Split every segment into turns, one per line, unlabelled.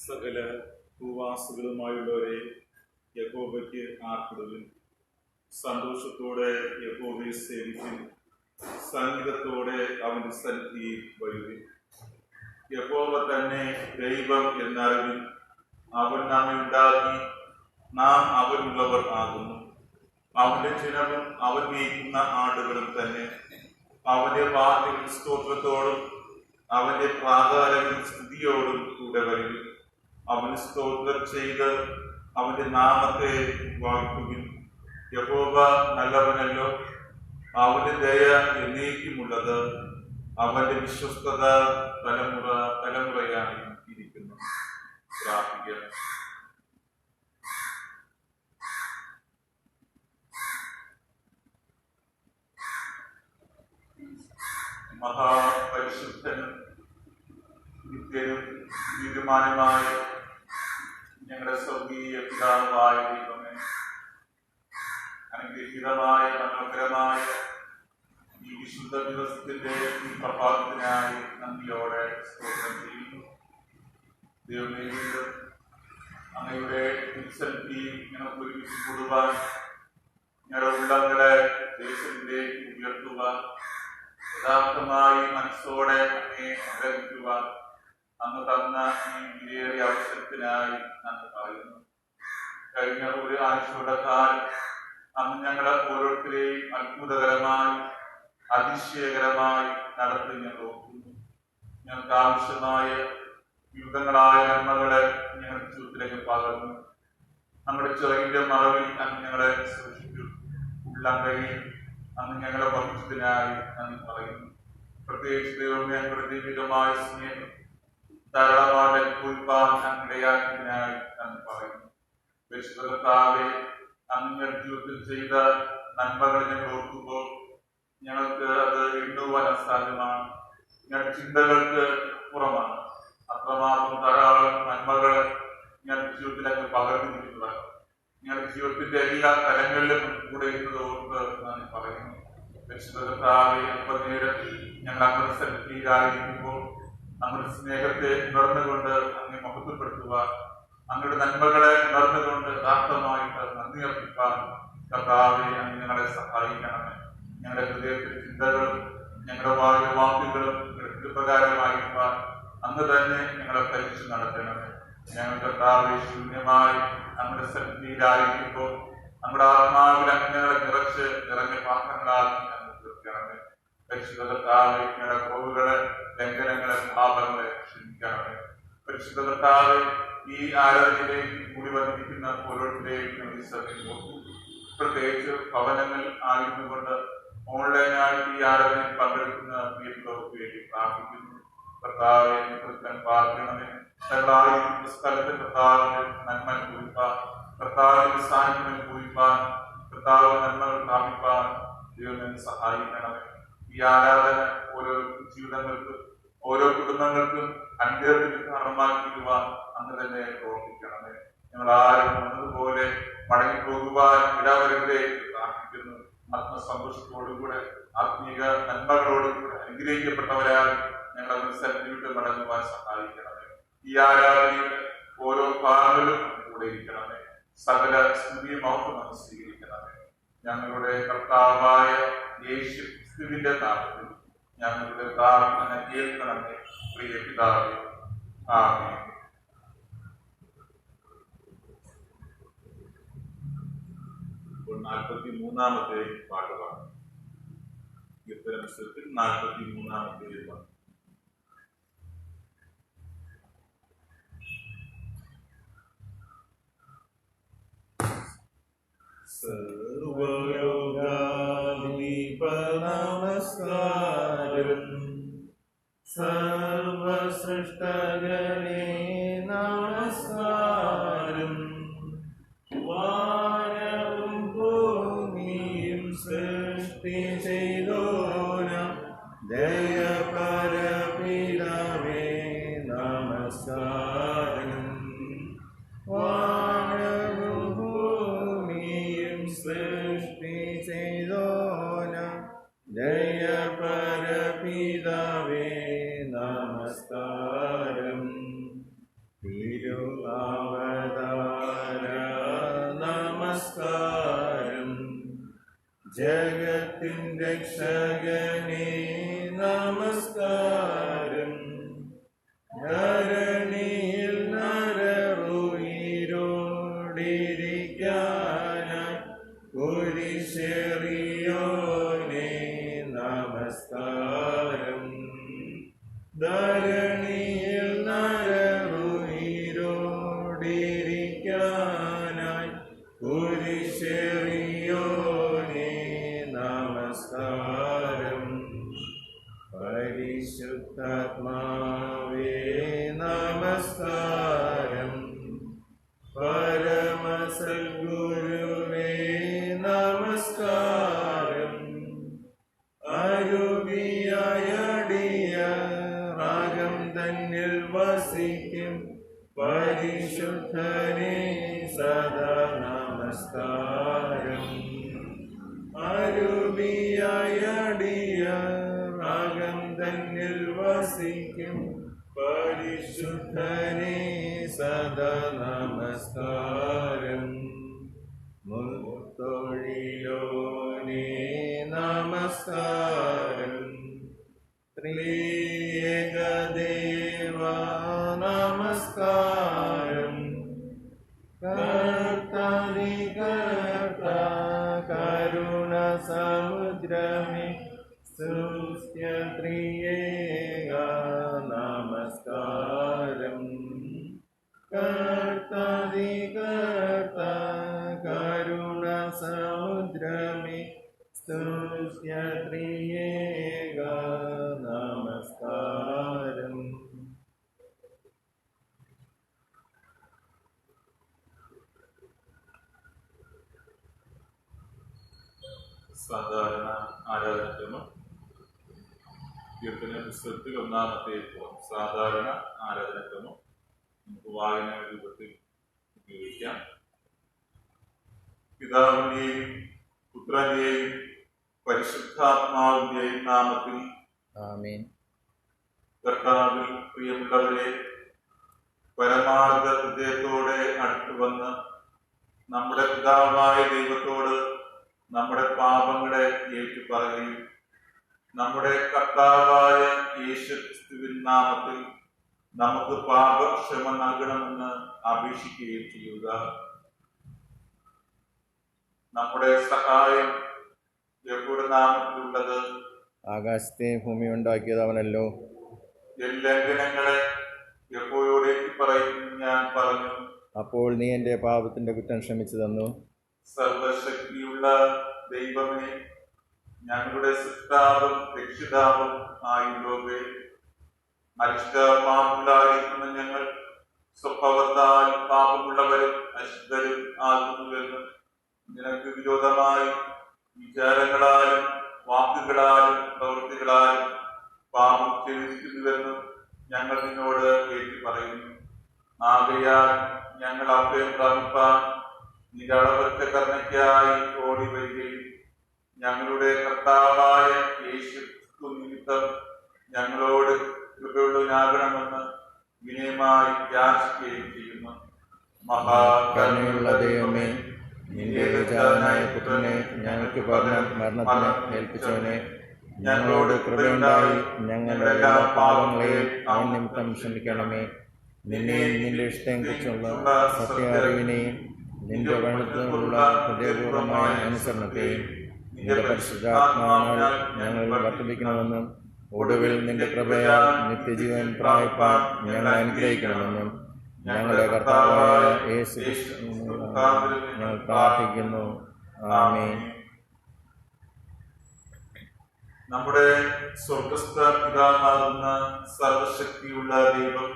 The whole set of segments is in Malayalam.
സകല ഭൂവാസികളുമായുള്ളവരെ യഹോവയ്ക്ക് ആർപ്പിടുവിൻ. സന്തോഷത്തോടെ യഹോവയെ സേവിക്കും. സംഗീതത്തോടെ അവന്റെ സന്നിധിയിൽ വരുവിൻ. യഹോവ തന്നെ ദൈവം എന്നറിവിൻ. അവൻ നമ്മെ ഉണ്ടാക്കി, നാം അവനുള്ളവർ ആകുന്നു. അവന്റെ ജനവും അവൻ മേയ്ക്കുന്ന ആടുകളും തന്നെ. അവന്റെ വാതിൽ സ്തോത്രത്തോടും അവന്റെ പ്രാകാരത്തിൽ സ്തുതിയോടും കൂടെ വരുവിൻ. അവന് സ്തോത്രം ചെയ്ത് അവന്റെ നാമത്തെ വാഴ്ത്തുവിൻ. യഹോവ നല്ലവനല്ലോ, അവന്റെ ദയ എന്നേക്കുമുള്ളത്. അവന്റെ വിശ്വസ്തത തലമുറ തലമുറയായി ഇരിക്കുന്നു. പ്രാർത്ഥിക്കുക. മഹാപരിശുദ്ധനും നിത്യനും തീരുമാനമായ ഞങ്ങളുടെ സ്വർഗീയ പിതാവായ ദൈവമേ, അനുഗ്രഹീതമായ മനോഹരമായ ഈ വിശുദ്ധ ദിവസത്തിന്റെ ഈ പ്രഭാതത്തിനായി നന്ദിയോടെ സ്തോത്രം ചെയ്യുന്നു. ദൈവമേ, അങ്ങയുടെ തിരുസന്നിധി ഞങ്ങൾക്ക് ഒരുമിച്ച് കൂടുവാൻ, ഞങ്ങളുടെ ഉള്ളങ്ങളെ ദേശത്തിന്റെ ഉയർത്തുവാൻ, യഥാർത്ഥമായി മനസ്സോടെ അങ്ങേ ആഗ്രഹിക്കുവാൻ അങ്ങ് തന്ന ഈ വിലയേറിയ അവസരത്തിനായി നന്ദി പറയുന്നു. കഴിഞ്ഞ ഒരു ആഴ്ചയുടെ കാലം അങ്ങ് ഞങ്ങളെ ഓരോരുത്തരെയും അത്ഭുതകരമായി അതിശയകരമായി നടത്തി ഞങ്ങൾ ഓർക്കുന്നു. ഞങ്ങൾക്ക് ആവശ്യമായ വിവിധങ്ങളായ നന്മകളെ ഞങ്ങളുടെ ജീവിതത്തിലേക്ക് പകർന്നു. നമ്മുടെ ചെറിയ മറവിൽ അങ്ങ് ഞങ്ങളെ സൂക്ഷിച്ചു. ഉള്ളങ്കയിൽ അങ്ങ് ഞങ്ങളെ ഭക്ഷ്യത്തിനായി നന്ദി പറയുന്നു. പ്രത്യേകിച്ച് ദൈവമേ, ഞങ്ങളുടെ ദൈവികമായ സ്നേഹം ധാരാളമായി ഉൾപ്പാൻ ഇടയാക്കിയതിനായി നന്ദി പറയുന്നു. പരിശുദ്ധ അങ്ങ് ജീവിതത്തിൽ ചെയ്ത നന്മകൾ ഞങ്ങൾ ഓർക്കുമ്പോൾ ഞങ്ങൾക്ക് അത് എണ്ണുവാൻ അസാധ്യമാണ്. ഞങ്ങളുടെ ചിന്തകൾക്ക് പുറമാണ്. അത്രമാത്രം ധാരാളം നന്മകൾ ഞങ്ങളുടെ ജീവിതത്തിൽ അങ്ങ് പകർന്നിരിക്കുന്നതാണ്. ഞങ്ങളുടെ ജീവിതത്തിന്റെ എല്ലാ തലങ്ങളിലും കൂടെ ഇരുന്നത് ഓർത്ത് നന്ദി പറയുന്നു. പരിശുദ്ധ അല്പനേരം ഞങ്ങൾ അങ്ങയുടെ സന്നിധിയിലായിരിക്കുമ്പോൾ നമ്മുടെ സ്നേഹത്തെ ഉണർന്നുകൊണ്ട് അങ്ങ് മഹത്വപ്പെടുത്തുവാൻ, അങ്ങയുടെ നന്മകളെ ഉണർന്നുകൊണ്ട് യഥാർത്ഥമായിട്ട് നന്ദി അർപ്പിക്കാൻ കർത്താവേ അങ്ങ് ഞങ്ങളെ സഹായിക്കണമേ. ഞങ്ങളുടെ ഹൃദയത്തിലെ ചിന്തകളും ഞങ്ങളുടെ വാക്കുകളും പ്രകാരമായിരിക്കാൻ അങ്ങ് തന്നെ ഞങ്ങളെ പരിശു നടത്തണമേ. ഞങ്ങൾ കർത്താവെ ശൂന്യമായി നമ്മുടെ സന്നിധിയിലായിരിക്കുമ്പോൾ നമ്മുടെ ആത്മാവിൽ ഞങ്ങളെ നിറഞ്ഞ പാത്രങ്ങളാക്കി ഞങ്ങൾ തീർക്കണമേ. പരിശുദ്ധ കർത്താവെ ഞങ്ങളുടെ കുറവുകളെ, ലംഘനങ്ങളെ, പാപങ്ങളെ ക്ഷമിക്കണമേ. പരിശുദ്ധ കർത്താവെ ഈ ആരാധനയിലേക്ക് കൂടി വന്നിരിക്കുന്ന ഓരോരുത്തരെയും ഈ സമയം പ്രത്യേകിച്ച് ഭവനങ്ങൾ ആയിരുന്നുകൊണ്ട് ഓൺലൈനായിട്ട് ഈ ആരാധനയിൽ പങ്കെടുക്കുന്ന പ്രിയപ്പെട്ടവർക്ക് വേണ്ടി പ്രാർത്ഥിക്കുന്നു. കർത്താവെ ക്രിസ്ത്യൻ പ്രാർത്ഥിക്കണമേ. ഞങ്ങളായിരിക്കുന്ന സ്ഥലത്ത് കർത്താവിന്റെ നന്മ കുറിപ്പാൻ, കർത്താവിന്റെ സാന്നിധ്യം കുറിപ്പാൻ, കർത്താവ് നന്മകൾ പ്രാപിപ്പാൻ ദൈവം സഹായിക്കണമേ. ഈ ആരാധന ഓരോ ജീവിതങ്ങൾക്കും ഓരോ കുടുംബങ്ങൾക്കും അനുഗ്രഹത്തിന് കാരണമാക്കിയിടുവാൻ അന്ന് തന്നെ പ്രവർത്തിക്കണമേ. ഞങ്ങൾ ആരും വന്നതുപോലെ മടങ്ങിപ്പോകുവാൻ ഇടവരങ്ങളെ പ്രാർത്ഥിക്കുന്നു. ആത്മസന്തോഷത്തോടുകൂടെ ആത്മീക നന്മകളോടുകൂടെ അനുഗ്രഹിക്കപ്പെട്ടവരാൽ ഞങ്ങൾ സന്നിധിയിട്ട് മടങ്ങുവാൻ സഹായിക്കണമേ. ഈ ആരാധനയുടെ ഓരോ ഭാഗങ്ങളും കൂടെ ഇരിക്കണമേ. സകല സ്തുതിയും നമുക്ക് സ്വീകരിക്കണമേ. ഞങ്ങളുടെ കർത്താവായ യേശുവിന്റെ നാമത്തിൽ ഞങ്ങളുടെ പ്രാർത്ഥന കേൾക്കണമേ. പ്രിയ പിതാവേ, ആമേൻ. ഇപ്പോൾ 43-ാമത്തെ പാട്ട് പാടും. കീർത്തന പുസ്തകത്തിൽ 43-ാമത്തെ പാട്ട്.
നമസ്കാരം സർവസൃഷ്ടകളെ നമസ്കാരം. വാനവും ഭൂമിയും സൃഷ്ടി ചെയ്തോനാം ദയപരപിതാവേ നമസ്കാരം. വാനവും ഭൂമിയും സൃഷ്ടി ചെയ്തോനാം ദയപരപിതാവേ നമസ്കാരം. തിരുഅവതാര നമസ്കാരം. ജഗത്തിൻ രക്ഷകനേ നമസ്കാരം. ധരണിയിൽ നരറുയിരോടിരിക്കാനായി കുരിശേറിയോനേ നമസ്കാരം. ധരണിയിൽ നരറുയിരോടിരിക്കാനായി കുരിശേറിയോനേ നമസ്കാരം. പരിശുദ്ധാത്മാവേ നമസ്കാരം. പരമസദ്ഗുരുവേ നമസ്കാരം. അരുവിയായടിയ രാഗം തന്നിൽ വസിക്കും പരിശുദ്ധനേ സദാ നമസ്കാരം. അരുവിയായടിയ രാഗം തന്നിൽ വസിക്കും പരിശുദ്ധനേ സദാ നമസ്കാരം. മുത്തൊഴിയോനേ നമസ്കാരം. ത്രിയേകദേവ നമസ്കാരം. കർത്താദികർത്ത കരുണ സമുദ്രമേ സ്തുത്യ ത്രിയേക നമസ്കാരം. കർത്താദികർത്ത കരുണ സമുദ്രമേ സ്തുത്യ ത്രിയേക നമസ്കാരം.
സാധാരണ ആരാധനക്രമം കീർത്തന പുസ്തകത്തിൽ 1-ാമത്തെ സാധാരണ ആരാധനക്രമം നമുക്ക് വായന രൂപത്തിൽ ഉപയോഗിക്കാം. പിതാവിന്റെയും പുത്രന്റെയും പരിശുദ്ധാത്മാവിന്റെയും നാമത്തിൽ
ആമേൻ.
കർത്താവിൽ പ്രിയമുള്ളവരെ, പരമാർത്ഥ ഹൃദയത്തോടെ അടുത്തു വന്ന് നമ്മുടെ പിതാവായ ദൈവത്തോട് നമ്മുടെ പാപങ്ങളെ ഏറ്റുപറയുകയും നമ്മുടെ കർത്താവായ യേശുക്രിസ്തുവിൻ നാമത്തിൽ നമുക്ക് പാപക്ഷമ നൽകണമെന്ന് അപേക്ഷിക്കുകയും ചെയ്യുക. നമ്മുടെ സഹായം യഹോവയുടെ നാമത്തിലുള്ളത്.
ആകാശത്തെ ഭൂമി ഉണ്ടാക്കിയത് അവനല്ലോ.
ലംഘനങ്ങളെ യഹോവയോട് ഏറ്റുപറയുമെന്ന് ഞാൻ പറഞ്ഞു.
അപ്പോൾ നീ എൻ്റെ പാപത്തിന്റെ കുറ്റം ക്ഷമിച്ചു തന്നു.
സർവശക്തിയുള്ള ദൈവമേ, ഞങ്ങളുടെ സൃഷ്ടാവും രക്ഷിതാവും ആയുള്ളവേ, അരിഷ്ടമാകുന്ന ഞങ്ങൾ സ്വഭാവത്താൽ പാപമുള്ളവരും അശുദ്ധരും ആകുന്നുവെന്ന് നിനക്ക് വിരോധമായി വിചാരങ്ങളാലും വാക്കുകളാലും പ്രവൃത്തികളാലും പാപം ചെയ്തിരിക്കുന്നുവെന്നും ഞങ്ങൾ നിന്നോട് ഏറ്റു പറയുന്നു. ആകയാൽ ഞങ്ങൾ അഭയം പ്രാപിപ്പാൻ നിന്റെ അളവറ്റ കരുണയ്ക്കായി ഓടി വരികയും ഞങ്ങളുടെ കർത്താവായ യേശുക്രിസ്തു നിമിത്തം ഞങ്ങളോട് കൃപയുള്ളവനാകണമെന്ന് വിനയമായി യാചിക്കുകയും ചെയ്യുന്നു.
മഹാകരുണയുള്ള ദൈവമേ, നിന്റെ ഏകജാതനായ പുത്രനെ ഞങ്ങൾക്ക് മരണത്തിന് ഏൽപ്പിച്ചവനെ, ഞങ്ങളോട് കൃപയുണ്ടായി ഞങ്ങളുടെ എല്ലാ പാപങ്ങളെയും അവൻ നിമിത്തം ക്ഷമിക്കണമേ. നിന്നെയും നിന്റെ ഇഷ്ടം കുറിച്ചുള്ള സത്യ അറിവിനെയും നിന്റെ വചനത്തിനുള്ള ഹൃദയപൂർവമായ അനുസരണത്തെയും നിന്റെ പരിശുദ്ധാത്മാവിനാൽ ഞങ്ങൾ വർദ്ധിപ്പിക്കണമെന്നും ഒടുവിൽ നിന്റെ കൃപയാൽ നിത്യജീവൻ പ്രാപിപ്പാൻ ഞങ്ങൾ അനുഗ്രഹിക്കണമെന്നും ഞങ്ങളുടെ കർത്താവായ യേശു ഞങ്ങൾ പ്രാർത്ഥിക്കുന്നു. ആമേൻ.
നമ്മുടെ സ്വർഗസ്ഥ പിതാവാകുന്ന സർവശക്തിയുള്ള ദൈവം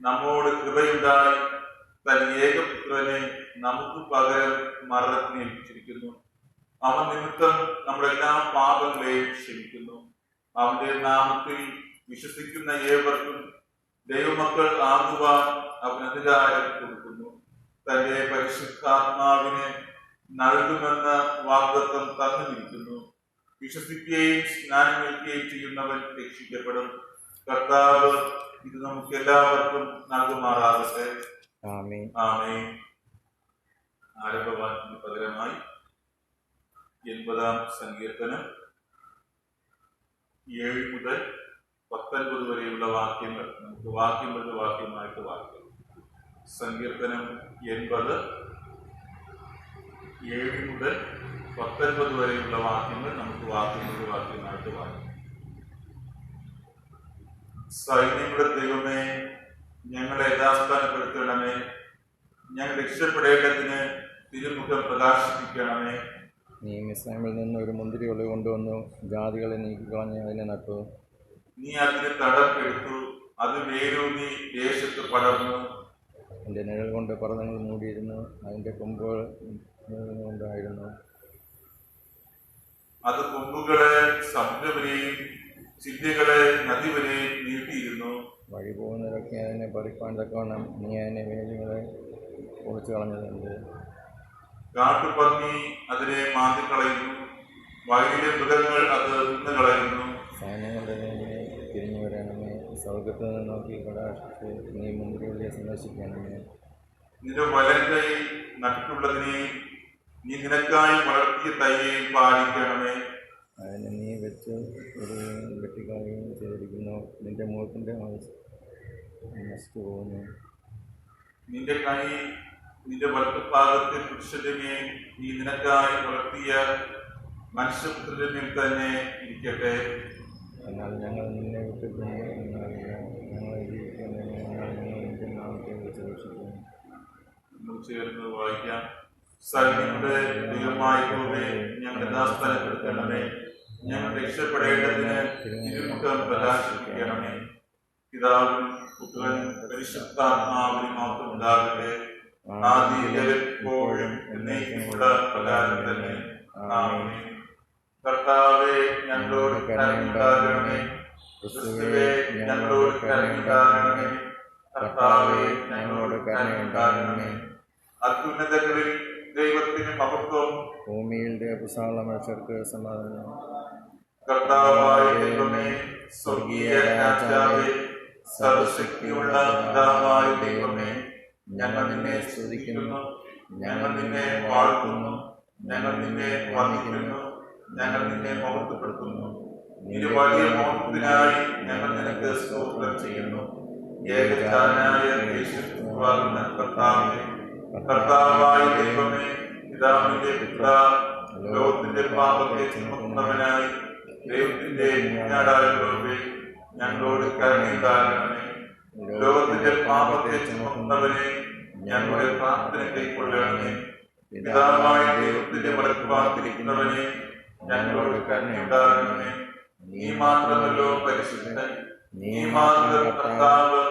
നമ്മോട് കൃപയുണ്ടായി തന്റെ ഏകപുത്രനെ നമുക്ക് പകരം മരണത്തിന് ഏൽപ്പിച്ചിരിക്കുന്നു. അവൻ നിമിത്തം നമ്മുടെ എല്ലാ പാപങ്ങളെയും ക്ഷമിക്കുന്നു. അവന്റെ നാമത്തിൽ വിശ്വസിക്കുന്ന ഏവർക്കും ദൈവമക്കൾ ആകുവാൻ അവൻ അധികാരം കൊടുക്കുന്നു. തന്റെ പരിശുദ്ധാത്മാവിനെ നൽകുമെന്ന വാഗ്ദത്തം തന്നുമിരിക്കുന്നു. വിശ്വസിക്കുകയും സ്നാനമേൽക്കുകയും ചെയ്യുന്നവൻ രക്ഷിക്കപ്പെടും. കർത്താവ് ഇത് നമുക്ക് എല്ലാവർക്കും നൽകുമാറാകട്ടെ.
ആമേൻ.
ആമേൻ. ആരംഭവാക്യത്തിന് പകരമായി 80-ാം സങ്കീർത്തനം 7 മുതൽ 19 വരെയുള്ള വാക്യങ്ങൾ നമുക്ക് വാക്യമായിട്ട് വായിക്കാം. സങ്കീർത്തനം 80 7 മുതൽ 19 വരെയുള്ള വാക്യങ്ങൾ നമുക്ക് വാക്യമായിട്ട് വായിക്കാം. സൈന്യങ്ങളുടെ ദൈവമേ, ഞങ്ങളെ യഥാസ്ഥാനപ്പെടുത്തണമേ. ഞങ്ങൾ രക്ഷപ്പെടേണ്ടതിന് തിരുമുഖം പ്രകാശിപ്പിക്കണമേ.
നീ മിസ്രൈമിൽ നിന്ന് ഒരു മുന്തിരികൊള്ളി കൊണ്ടുവന്നു, ജാതികളെ നീക്കിക്കളഞ്ഞ് അതിനെ നട്ടു.
നീ അതിന് തടം എടുത്തു, അത് വേരൂന്നി ദേശത്ത് പടർന്നു.
എൻ്റെ നിഴൽ കൊണ്ട് പർവ്വതങ്ങൾ മൂടിയിരുന്നു, അതിൻ്റെ കൊമ്പുകൾ ഉണ്ടായിരുന്നു.
അത് കൊമ്പുകളെ സമുദ്രം വരെയും ചില്ലകളെ നദി വരെയും നീട്ടിയിരുന്നു.
വഴി പോകുന്നവരൊക്കെ അതിനെ പറിപ്പാൻ തക്കവണ്ണം നീ അതിനെ വേലികളെ പൊളിച്ചു കളഞ്ഞതുണ്ട്.
കാട്ടുപന്നി അതിനെ മാന്തിക്കളയുന്നു, വയലിലെ മൃഗങ്ങൾ അത് തിന്നുകളയുന്നു.
സൈന്യങ്ങളുടെ നേരെ തിരിഞ്ഞു വരണമേ, സ്വർഗത്തിൽ നിന്ന് നോക്കി കടാക്ഷിച്ച് നീ മുന്തിരിവള്ളിയെ സന്ദർശിക്കണമേ.
നിന്റെ വലങ്കൈ നട്ടിട്ടുള്ളതിനെയും നീ നിനക്കായി വളർത്തിയ തൈയെയും പാലിക്കണമേ.
അതിനെ നീ വെച്ച് ഒരു വെട്ടിക്കളയുകയും ചെയ്തിരിക്കുന്നു, നിന്റെ മുഖത്തിൻ്റെ നശിച്ചു പോകുന്നു.
നിന്റെ കൈ നിന്റെ വലത്തുഭാഗത്തെ പുരുഷന്റെ നീ നിനക്കായി വളർത്തിയ മനുഷ്യപുത്രന്റെ മേൽ തന്നെ ഇരിക്കട്ടെ.
എന്നാൽ ഞങ്ങൾ നിന്നെ വിട്ടിട്ടുണ്ട്, ഞങ്ങളെ ജീവിക്കുന്നതിന് ഞങ്ങൾ നിന്റെ നാമത്തെ വിളിച്ച് രക്ഷിക്കുന്നു.
ചേർന്ന് വായിക്കാം. സൈന്യങ്ങളുടെ ദൈവമായ യഹോവേ, ഞങ്ങളുടെ യഥാസ്ഥാനപ്പെടുത്തണമേ. ഞങ്ങൾ രക്ഷപ്പെടേണ്ടതിന് തിരുമുഖം പ്രകാശിപ്പിക്കണമേ. പിതാവിനും പുത്രനും പരിശുദ്ധാത്മാവിനും മാത്രം ഉണ്ടാകട്ടെ, ആദിയിലും എപ്പോഴും എന്നേക്കുമുള്ള പ്രകാരം തന്നെ. ആമേൻ. കർത്താവേ, ഞങ്ങളോട് കരുണയുണ്ടാകണമേ. ക്രിസ്തുവേ, ഞങ്ങളോട് കരുണയുണ്ടാകണമേ. കർത്താവേ, ഞങ്ങളോട് കരുണയുണ്ടാകണമേ. അത്യുന്നതങ്ങളിൽ ദൈവത്തിന് മഹത്വം,
ഭൂമിയിൽ ദേവസാള മനുഷ്യർക്ക് സമാധാനം.
കർത്താവായ ദൈവമേ, സ്വർഗീയ രാജാവേ, സർവശക്തിയുള്ള പിതാവായ ദൈവമേ, ഞങ്ങൾ നിന്നെ സ്തുതിക്കുന്നു, ഞങ്ങൾ നിന്നെ വാഴ്ത്തുന്നു, ഞങ്ങൾ നിന്നെ വന്ദിക്കുന്നു, ഞങ്ങൾ നിന്നെ മഹത്വപ്പെടുത്തുന്നു. നിന്റെ വലിയ മഹത്വത്തിനായി ഞങ്ങൾ നിനക്ക് സ്തോത്രം ചെയ്യുന്നു. ഏകജാതനായ യേശുവാകുന്ന കർത്താവേ, കർത്താവായ ദൈവമേ, പിതാവിന്റെ പുത്ര, ലോകത്തിന്റെ പാപത്തെ ചുമക്കുന്നവനായി ദൈവത്തിന്റെ കുഞ്ഞാടായവരെ ഞങ്ങളോട് കരുണയുണ്ടാകണമേ. ലോകത്തിന്റെ പാപത്തെ ചുമക്കുന്നവനെ ഞങ്ങളുടെ പ്രാർത്ഥന കൈക്കൊള്ളണമേ. പിതാവായ ദൈവത്തിന്റെ വലത്തുഭാഗത്തിരിക്കുന്നവനെ ഞങ്ങളോട് കരുണയുണ്ടാകണമേ. നീ മാത്രമല്ലോ പരിശുദ്ധൻ, നീ മാത്രം കർത്താവ്,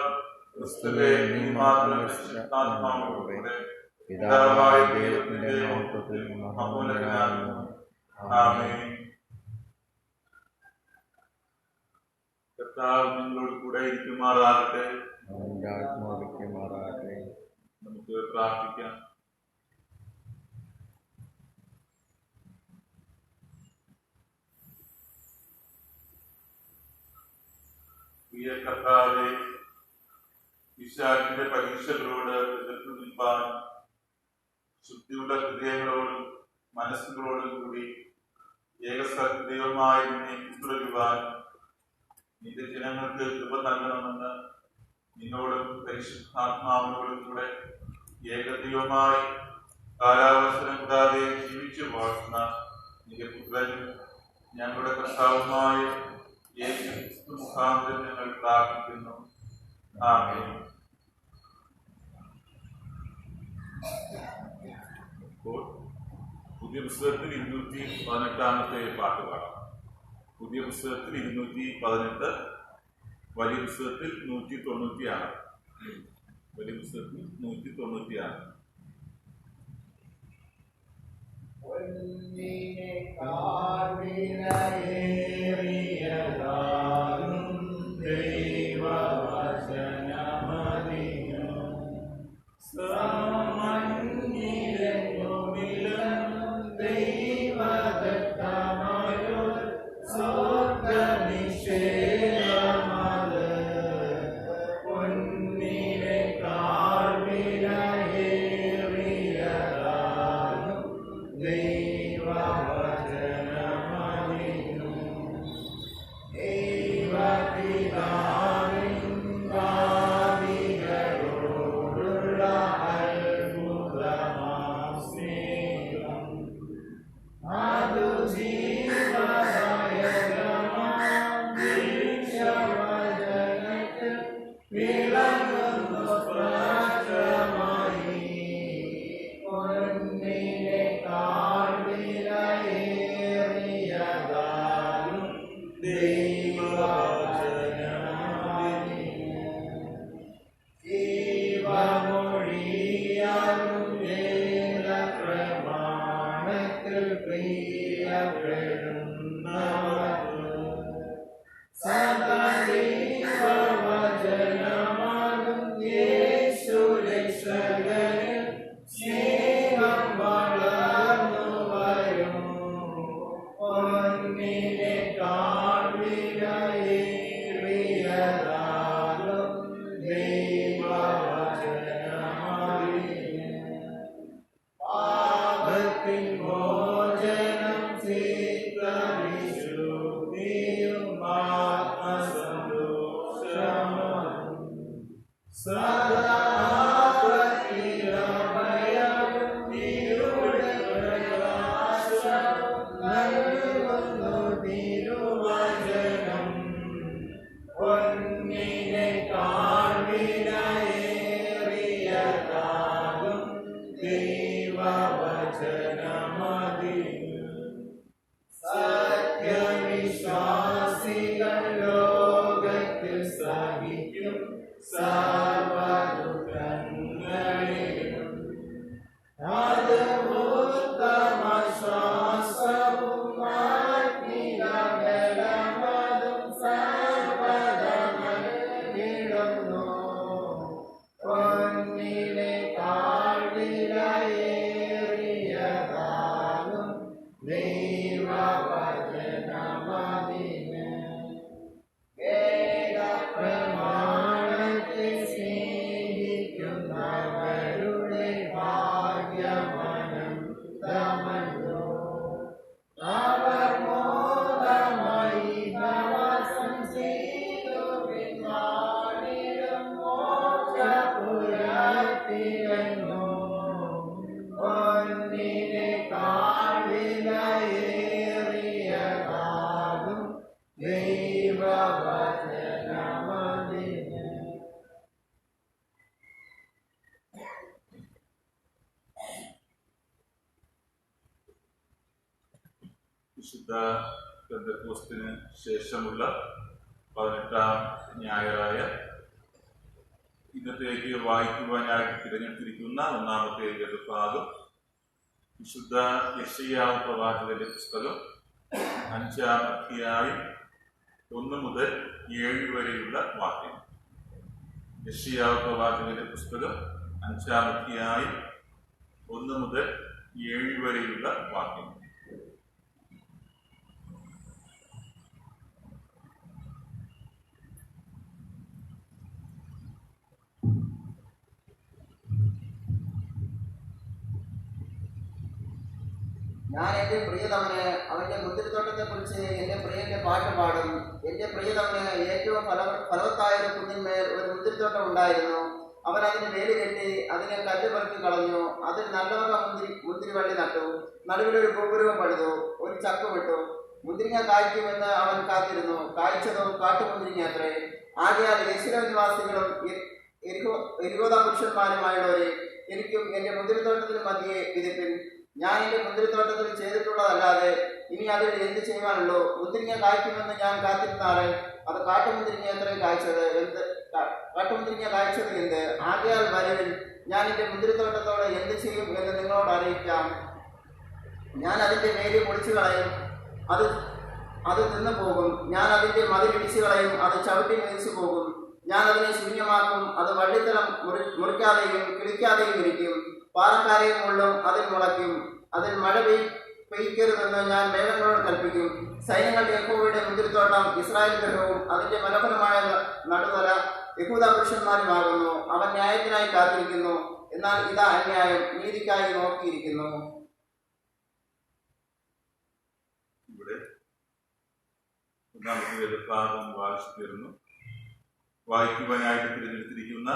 ക്രിസ്തുവേ, നീ മാത്രം പരിശുദ്ധാത്മാവോടുകൂടെ പിതാവായ ദൈവത്തിന്റെ മഹത്വത്തിൽ മഹോന്നതനാകുന്നു. ആമേൻ. കർത്താവ് നിങ്ങളോട് കൂടെ ഇരിക്കുമാറാകട്ടെ. നമുക്ക് പ്രാർത്ഥിക്കാം. പ്രിയ കർത്താവേ, പിശാചിന്റെ പരീക്ഷകളോട് എതിർത്ത് നിൽപ്പാൻ ശുദ്ധിയുള്ള ഹൃദയങ്ങളോടും മനസ്സുകളോടും കൂടി ഏകസത്യദൈവമായി നിന്നെ പിന്തുടരുവാൻ നിന്റെ ജനങ്ങൾക്ക് കൃപ നൽകണമെന്ന് നിന്നോടും പരിശുദ്ധാത്മാവിനോടും കൂടെ ഏകദൈവമായി കാലാവസരം കൂടാതെ ജീവിച്ചു വാഴുന്ന നിന്റെ പുത്രനും ഞങ്ങളുടെ കർത്താവുമായ യേശു ക്രിസ്തു മുഖാന്തരം ഞങ്ങൾ പ്രാർത്ഥിക്കുന്നു. ആമേൻ. ഇപ്പോൾ പുതിയ പുസ്തകത്തിൽ 218 പാട്ട് പാടാം. പുതിയ പുസ്തകത്തിൽ 218, വലിയ പുസ്തകത്തിൽ 196. വലിയ പുസ്തകത്തിൽ 196. പെന്തക്കോസ്തിന് ശേഷമുള്ള 18-ാം ഞായറായ ഇന്നത്തേക്ക് വായിക്കുവാനായിട്ട് തിരഞ്ഞെടുത്തിരിക്കുന്ന ഒന്നാമത്തെ വേദഭാഗം വിശുദ്ധ യെശയ്യാവ് പ്രവാചകന്റെ പുസ്തകം 5-ാം അധ്യായം 1 മുതൽ 7 വരെയുള്ള വാക്യം. യെശയ്യാവ് പ്രവാചകന്റെ പുസ്തകം 5-ാം അധ്യായം 1 മുതൽ 7 വരെയുള്ള വാക്യം.
ഞാൻ എന്റെ പ്രിയതമന് അവന്റെ മുന്തിരിത്തോട്ടത്തെ കുറിച്ച് എന്റെ പ്രിയന്റെ പാട്ട് പാടും. എന്റെ പ്രിയതമന് ഏറ്റവും ഫലവത്തായ ഒരു കുന്നിന്മേൽ ഒരു മുന്തിരിത്തോട്ടം ഉണ്ടായിരുന്നു. അവൻ അതിന് വേലി കെട്ടി അതിനെ കല്ല് പെറുക്കി കളഞ്ഞു. അതിൽ നല്ലവക മുന്തിരി വള്ളി നട്ടു. നടുവിലൊരു ഗോപുരവും പണിതു. ഒരു ചക്ക് വിട്ടു. മുന്തിരിങ്ങ കായ്ക്കുമെന്ന് അവൻ കാത്തിരുന്നു. കായ്ച്ചതോ കാട്ടുമുന്തിരിങ്ങ അത്രേ. ആകയാൽ യെരൂശലേം നിവാസികളും യെഹൂദാ പുരുഷന്മാരുമായുള്ളവരെ, എനിക്കും എന്റെ മുന്തിരിത്തോട്ടത്തിന് മധ്യേ വിധിപ്പിൻ. ഞാൻ എന്റെ മുന്തിരിത്തോട്ടത്തിൽ ചെയ്തിട്ടുള്ളതല്ലാതെ ഇനി അതിൽ എന്ത് ചെയ്യുവാനുള്ളൂ? മുന്തിരിങ്ങ കായ്ക്കുമെന്ന് ഞാൻ കാത്തിരുന്നാറ് അത് കാട്ടുമുന്തിരിങ്ങ എത്രയും കായ്ച്ചത് എന്ത്? ആകയാൽ വരുവിൻ, ഞാൻ എന്റെ മുന്തിരിത്തോട്ടത്തോട് എന്ത് ചെയ്യും എന്ന് നിങ്ങളോട് അറിയിക്കാം. ഞാൻ അതിന്റെ വേലി പൊളിച്ചു കളയും, അത് തിന്നു പോകും. ഞാൻ അതിന്റെ മതിൽ ഇടിച്ചു കളയും, അത് ചവിട്ടി മെതിച്ചു പോകും. ഞാൻ അതിനെ ശൂന്യമാക്കും, അത് വള്ളിത്തലം മുറിക്കാതെയും കിളിക്കാതെയും ഇരിക്കും. പാറക്കാരെയും മുള്ളും അതിൽ മുളയ്ക്കും. അതിൽ മഴ പെയ്ക്കരുതെന്ന് ഞാൻ മേഘങ്ങളോട് കൽപ്പിക്കും. സൈന്യങ്ങളുടെ യഹോവയുടെ മുന്തിരിത്തോട്ടം ഇസ്രായേൽ ഗൃഹവും അതിന്റെ മനോഹരമായ നടുതല യഹൂദാ പുരുഷന്മാരുമാകുന്നു. അവൻ ന്യായത്തിനായി കാത്തിരിക്കുന്നു, എന്നാൽ ഇതാ അന്യായം, നീതിക്കായി നോക്കിയിരിക്കുന്നു.
ഇവിടെ ഒന്നാമത്തെ വേദഭാഗം വായിച്ചു തീർന്നു. വായിക്കുവാനായിട്ട് തിരഞ്ഞെടുത്തിരിക്കുന്ന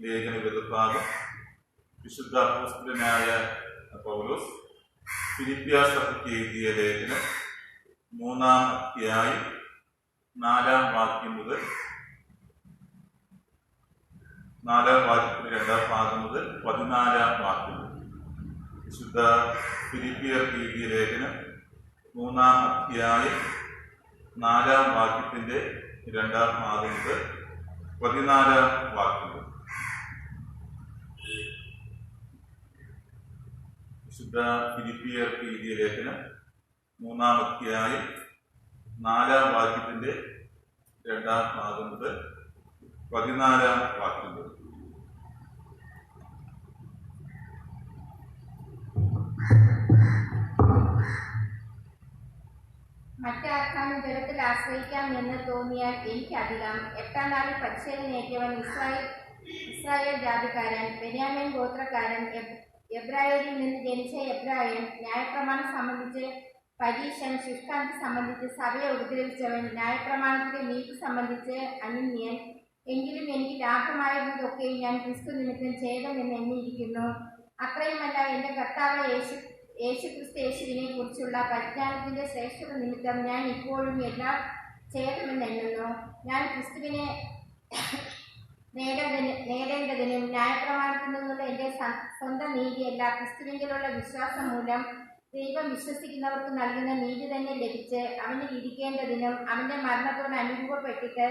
ലേഖന വേദഭാഗം വിശുദ്ധ അപ്പോസ്തലനായ പൗലോസ് ഫിലിപ്പിയ സഭയ്ക്ക് എഴുതിയ ലേഖനം 3-ാം അധ്യായം 4-ാം വാക്യം മുതൽ 4-ാം വാക്യത്തിന്റെ 2-ാം ഭാഗം മുതൽ 14-ാം വാക്യം. വിശുദ്ധ ഫിലിപ്പിയർക്ക് എഴുതിയ ലേഖനം 3-ാം അധ്യായം 4-ാം വാക്യത്തിന്റെ 2-ാം ഭാഗം മുതൽ 14-ാം വാക്യം. വിശുദ്ധ ഫിലിപ്പിയർക്ക് എഴുതിയ ലേഖനം 3-ാം അധ്യായം 4-ാം വാക്യത്തിന്റെ 2-ാം ഭാഗം മുതൽ 14-ാം വാക്യം.
മറ്റാർക്കാനും ജലത്തിൽ ആശ്രയിക്കാം എന്ന് തോന്നിയാൽ എനിക്കധികം. 8-ാം നാളിൽ പരിശീലനേറ്റവൻ ഇസ്രായേൽ ജാതിക്കാരൻ, ബെന്യാമീൻ ഗോത്രക്കാരൻ, എബ്രായരിൽ നിന്ന് ജനിച്ച എബ്രായൻ, ന്യായപ്രമാണം സംബന്ധിച്ച് പരീശൻ, ശുഷ്കാന്തി സംബന്ധിച്ച് സഭയെ ഉപദ്രവിച്ചവൻ, ന്യായപ്രമാണത്തിന്റെ നീതി സംബന്ധിച്ച് അനിന്യൻ. എങ്കിലും എനിക്ക് ലാഭമായിരുന്നതൊക്കെയും ഞാൻ ക്രിസ്തു നിമിത്തം ഛേദമെന്ന് എണ്ണിയിരിക്കുന്നു. അത്രയുമല്ല, എന്റെ കർത്താവ് യേശുക്രിസ്തു യേശുവിനെ കുറിച്ചുള്ള പരിജ്ഞാനത്തിന്റെ ശ്രേഷ്ഠത നിമിത്തം ഞാൻ ഇപ്പോഴും എല്ലാം ഛേദമെന്ന് എണ്ണുന്നു. ഞാൻ ക്രിസ്തുവിനെ നേടേണ്ടതിനും ന്യായപ്രമാണത്തിൽ നിന്നുള്ള എൻ്റെ സ്വന്തം നീതിയല്ല, ക്രിസ്തുവിലുള്ള വിശ്വാസം മൂലം ദൈവം വിശ്വസിക്കുന്നവർക്ക് നൽകുന്ന നീതി തന്നെ ലഭിച്ച് അവനിൽ ഇരിക്കേണ്ടതിനും അവന്റെ മരണത്തോട് അനുരൂപപ്പെട്ടിട്ട്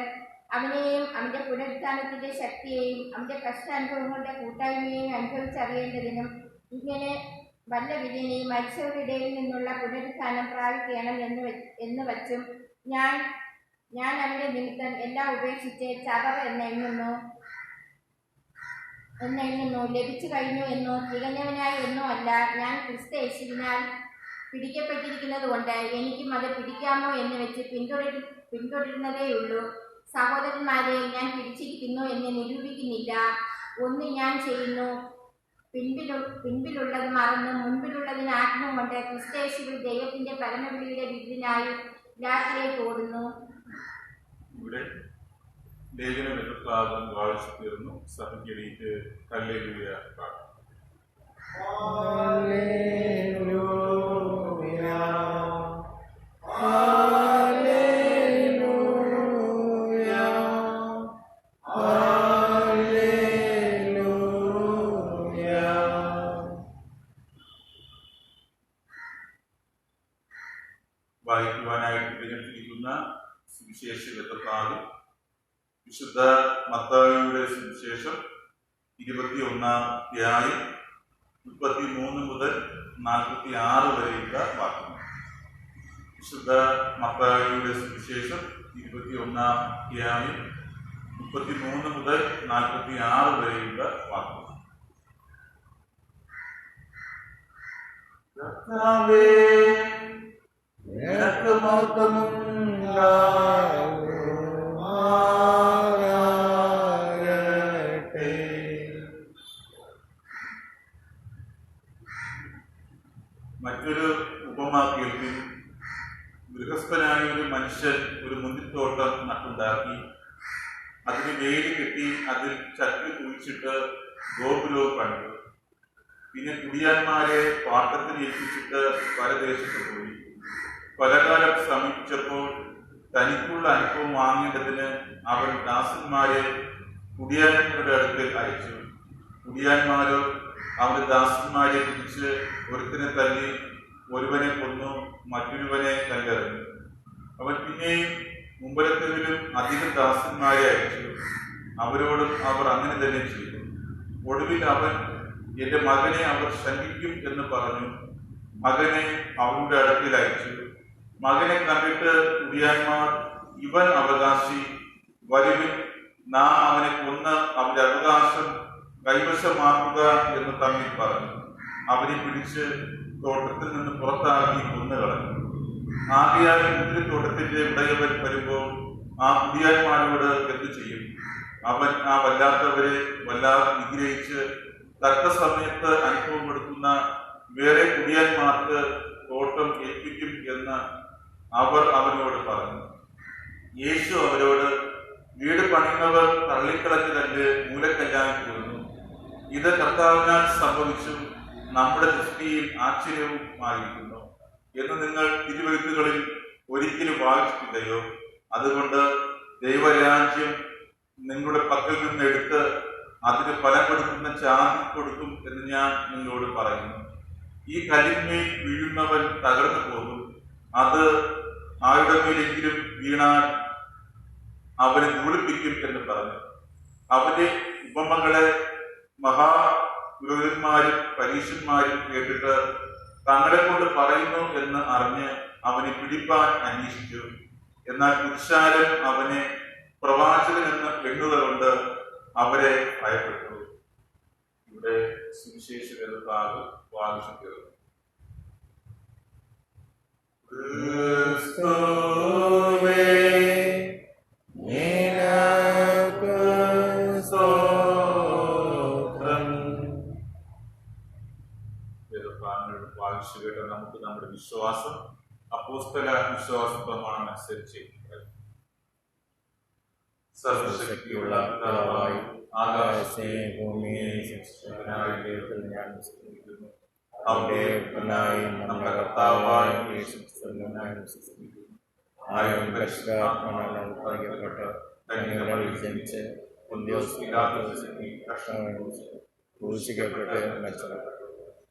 അവനെയും അവന്റെ പുനരുത്ഥാനത്തിന്റെ ശക്തിയെയും അവന്റെ കഷ്ടാനുഭവങ്ങളുടെ കൂട്ടായ്മയെയും അനുഭവിച്ചറിയേണ്ടതിനും ഇങ്ങനെ വല്ല വിധേനയും മരിച്ചവരുടെ ഇടയിൽ നിന്നുള്ള പുനരുത്ഥാനം പ്രാപിക്കണം എന്ന് വച്ചും ഞാൻ അവന്റെ നിമിത്തം എല്ലാം ഉപേക്ഷിച്ച് ചവർ എന്നെണ്ണുന്നു. ലഭിച്ചു കഴിഞ്ഞു എന്നോ തികഞ്ഞവനായി എന്നോ അല്ല, ഞാൻ ക്രിസ്തു യേശുവിനാൽ പിടിക്കപ്പെട്ടിരിക്കുന്നത് കൊണ്ട് എനിക്കും അത് പിടിക്കാമോ എന്ന് വെച്ച് പിന്തുടരുന്നതേയുള്ളൂ. സഹോദരന്മാരെ, ഞാൻ പിടിച്ചിരിക്കുന്നു എന്ന് നിരൂപിക്കുന്നില്ല. ഒന്ന് ഞാൻ ചെയ്യുന്നു, പിൻപിലുള്ളത് മറന്ന് മുൻപിലുള്ളതിന് ആത്മം കൊണ്ട് ക്രിസ്തു യേശുവിൽ ദൈവത്തിന്റെ പരമവിളിയുടെ വിരുദിനായി രാത്രിയിലേക്ക് ഓടുന്നു.
ഇവിടെ ലേഖന ഭാഗം വായിച്ചു തീർന്നു. സഭയ്ക്കെഴുതിയിട്ട് ഹല്ലേലൂയ പാടും. വിശുദ്ധ മത്തായിയുടെ സുവിശേഷം 21-ാം അധ്യായം 33 മുതൽ 46 വരെയുള്ള വാക്യങ്ങൾ. വിശുദ്ധ മത്തായിയുടെ സുവിശേഷം 21-ാം അധ്യായം 33 മുതൽ 46 വരെയുള്ള വാക്യങ്ങൾ. കർത്താവേ, നിനക്ക് മഹത്വമുണ്ടാകട്ടെ. മറ്റൊരു ഉപമ കേൾപ്പിൻ. ഗൃഹസ്ഥനായ ഒരു മനുഷ്യൻ ഒരു മുന്തിരിത്തോട്ടം നട്ടുണ്ടാക്കി, അതിന് വേലി കെട്ടി അതിൽ ചക്കി കുഴിച്ചിട്ട് ഗോപുരവും പണിതു. പിന്നെ കുടിയാന്മാരെ പാട്ടത്തിന് ഏൽപ്പിച്ചിട്ട് പരദേശത്ത് പോയി. പലകാലം സമീപിച്ചപ്പോൾ തനിക്കുള്ള അനുഭവം വാങ്ങേണ്ടതിന് അവൻ ദാസന്മാരെ കുടിയാന്മാരുടെ അടുക്കൽ അയച്ചു. കുടിയാന്മാരോ അവന്റെ ദാസന്മാരെ പിടിച്ച് ഒരുത്തിനെ തല്ലി, ഒരുവനെ കൊന്നു, മറ്റൊരുവനെ കല്ലെറിഞ്ഞു. അവൻ പിന്നെയും മുമ്പലത്തെങ്കിലും അധികം ദാസന്മാരെ അയച്ചു. അവരോടും അവർ അങ്ങനെ തന്നെ ചെയ്തു. ഒടുവിൽ അവൻ, എന്റെ മകനെ അവർ ശങ്കിക്കും എന്ന് പറഞ്ഞു മകനെ അവരുടെ അടുക്കൽ അയച്ചു. മകനെ കണ്ടിട്ട് കുടിയാന്മാർ, ഇവൻ അവകാശി, വരുവിൻ, നാം അവനെ കൊന്ന് അവന്റെ അവകാശം കൈവശമാക്കുക എന്ന് തമ്മിൽ പറഞ്ഞു. അവനെ പിടിച്ച് തോട്ടത്തിൽ നിന്ന് പുറത്താക്കി കൊന്നുകളഞ്ഞു. ആകയാൽ മുന്തിരിത്തോട്ടത്തിന്റെ ഉടയവൻ വരുമ്പോൾ ആ കുടിയാന്മാരോട് എന്തു ചെയ്യും? അവൻ ആ വല്ലാത്തവരെ വല്ലാതെ നിഗ്രഹിച്ച് തക്ക സമയത്ത് അനുഭവപ്പെടുത്തുന്ന വേറെ കുടിയാന്മാർക്ക് തോട്ടം ഏൽപ്പിക്കും എന്ന് അവർ അവനോട് പറഞ്ഞു. യേശു അവരോട്, വീട് പണിയുന്നവർ തള്ളിക്കളഞ്ഞ കല്ല് മൂലക്കല്ലായി തീർന്നു. ഇത് കർത്താവിനാൽ സംഭവിച്ചു, നമ്മുടെ ദൃഷ്ടിയിൽ ആശ്ചര്യവുമായിരിക്കുന്നു എന്ന് നിങ്ങൾ തിരുവെഴുത്തുകളിൽ ഒരിക്കലും വായിച്ചിട്ടില്ലയോ? അതുകൊണ്ട് ദൈവരാജ്യം നിങ്ങളുടെ പക്കൽ നിന്ന് എടുത്ത് അതിന് ഫലം കൊടുക്കുന്ന ചാതി കൊടുക്കും എന്ന് ഞാൻ നിങ്ങളോട് പറയുന്നു. ഈ കല്ലിന്മേൽ വീഴുന്നവൻ തകർന്നു പോകും. അത് ആരുടെ മേലെങ്കിലും വീണാൽ അവനെ ധൂളിപ്പിക്കും എന്ന് പറഞ്ഞു. അവന്റെ ഉപമകളെ മഹാപുരോഹിതന്മാരും പരീശന്മാരും കേട്ടിട്ട് തങ്ങളെ കൊണ്ട് പറയുന്നു എന്ന് അറിഞ്ഞ് അവനെ പിടിപ്പാൻ അന്വേഷിച്ചു. എന്നാൽ പുരുഷാരം അവനെ പ്രവാചകൻ എന്ന് എണ്ണുക കൊണ്ട് അവരെ ഭയപ്പെട്ടു. ഇവിടെ സുവിശേഷകരുടെ ഭാഗം വായിച്ചു. വായിച്ചു കേട്ട നമുക്ക് നമ്മുടെ വിശ്വാസം അപ്പോസ്തല വിശ്വാസ പ്രമാണം അനുസരിച്ച് സർവശക്തിയുള്ള പിതാവായി ആകാശത്തെയും ഭൂമിയെയും സൃഷ്ടിച്ചവനായ ദൈവത്തിൽ ഞാൻ വിശ്വസിക്കുന്നു. അവന്റെ പുത്രനായി നമ്മുടെ കർത്താവായ യേശുക്രിസ്തുവിനെ വിശ്വസിക്കുന്നു. ആയും പരിശുദ്ധാത്മാവിനാൽ ഉത്ഭവിക്കപ്പെട്ട് കന്യകയിൽ ജനിച്ച് പൊന്തിയോസ് പിലാത്തോസിൽ കഷ്ടമനുഭവിച്ച് ക്രൂശിക്കപ്പെട്ട് മരിച്ചപ്പെട്ടു.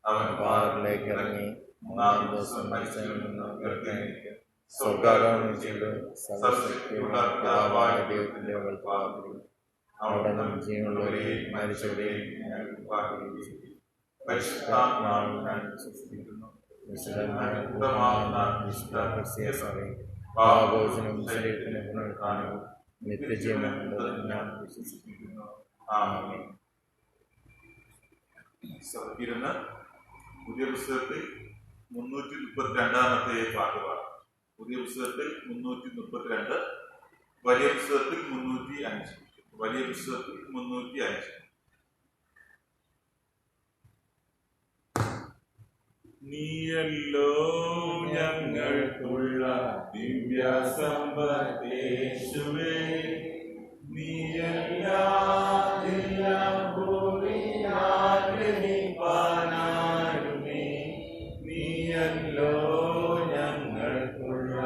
അവൻ പാറയിലേക്ക് ഇറങ്ങി മൂന്നാം ദിവസം മരിച്ചവരിൽ നിന്ന് ഉയർത്തെഴുന്നേറ്റ് സ്വർഗ്ഗാരോഹണം ചെയ്ത് സർവശക്തിയുള്ള പിതാവായ ദൈവത്തിന്റെ വലത്തുഭാഗത്തിൽ അവിടെ നിന്ന് ജീവനുള്ളവരെയും മരിച്ചവരെയും ഞാൻ ഉത്പാദിപ്പിക്കുകയും ചെയ്തു. പരിശുദ്ധാത്മാവിൽ ഞാൻ വിശ്വസിക്കുന്നു. വിശുദ്ധമാകുന്ന വിശുദ്ധ ക്രിസ്തീയ സഭയിൽ പാപമോചനവും ശരീരത്തിന് പുനരുത്ഥാനവും നിത്യജീവനും ഉണ്ടെന്ന് ഞാൻ വിശ്വസിക്കുന്നു. ആമേൻ. സഭയിരുന്ന് പുതിയ പുസ്തകത്തിൽ 332-ാമത്തെ പാട്ട് പാടാം. പുതിയ പുസ്തകത്തിൽ 332, വലിയ പുസ്തകത്തിൽ 305. വലിയ പുസ്തകത്തിൽ 305. നീയല്ലോ ഞങ്ങൾക്കുള്ള ദിവ്യ സമ്പത്തേശുവേ, നീയെല്ലാം ഭൂമിയാഗ്രഹിപ്പാനാരുമേ, നീയല്ലോ ഞങ്ങൾക്കുള്ള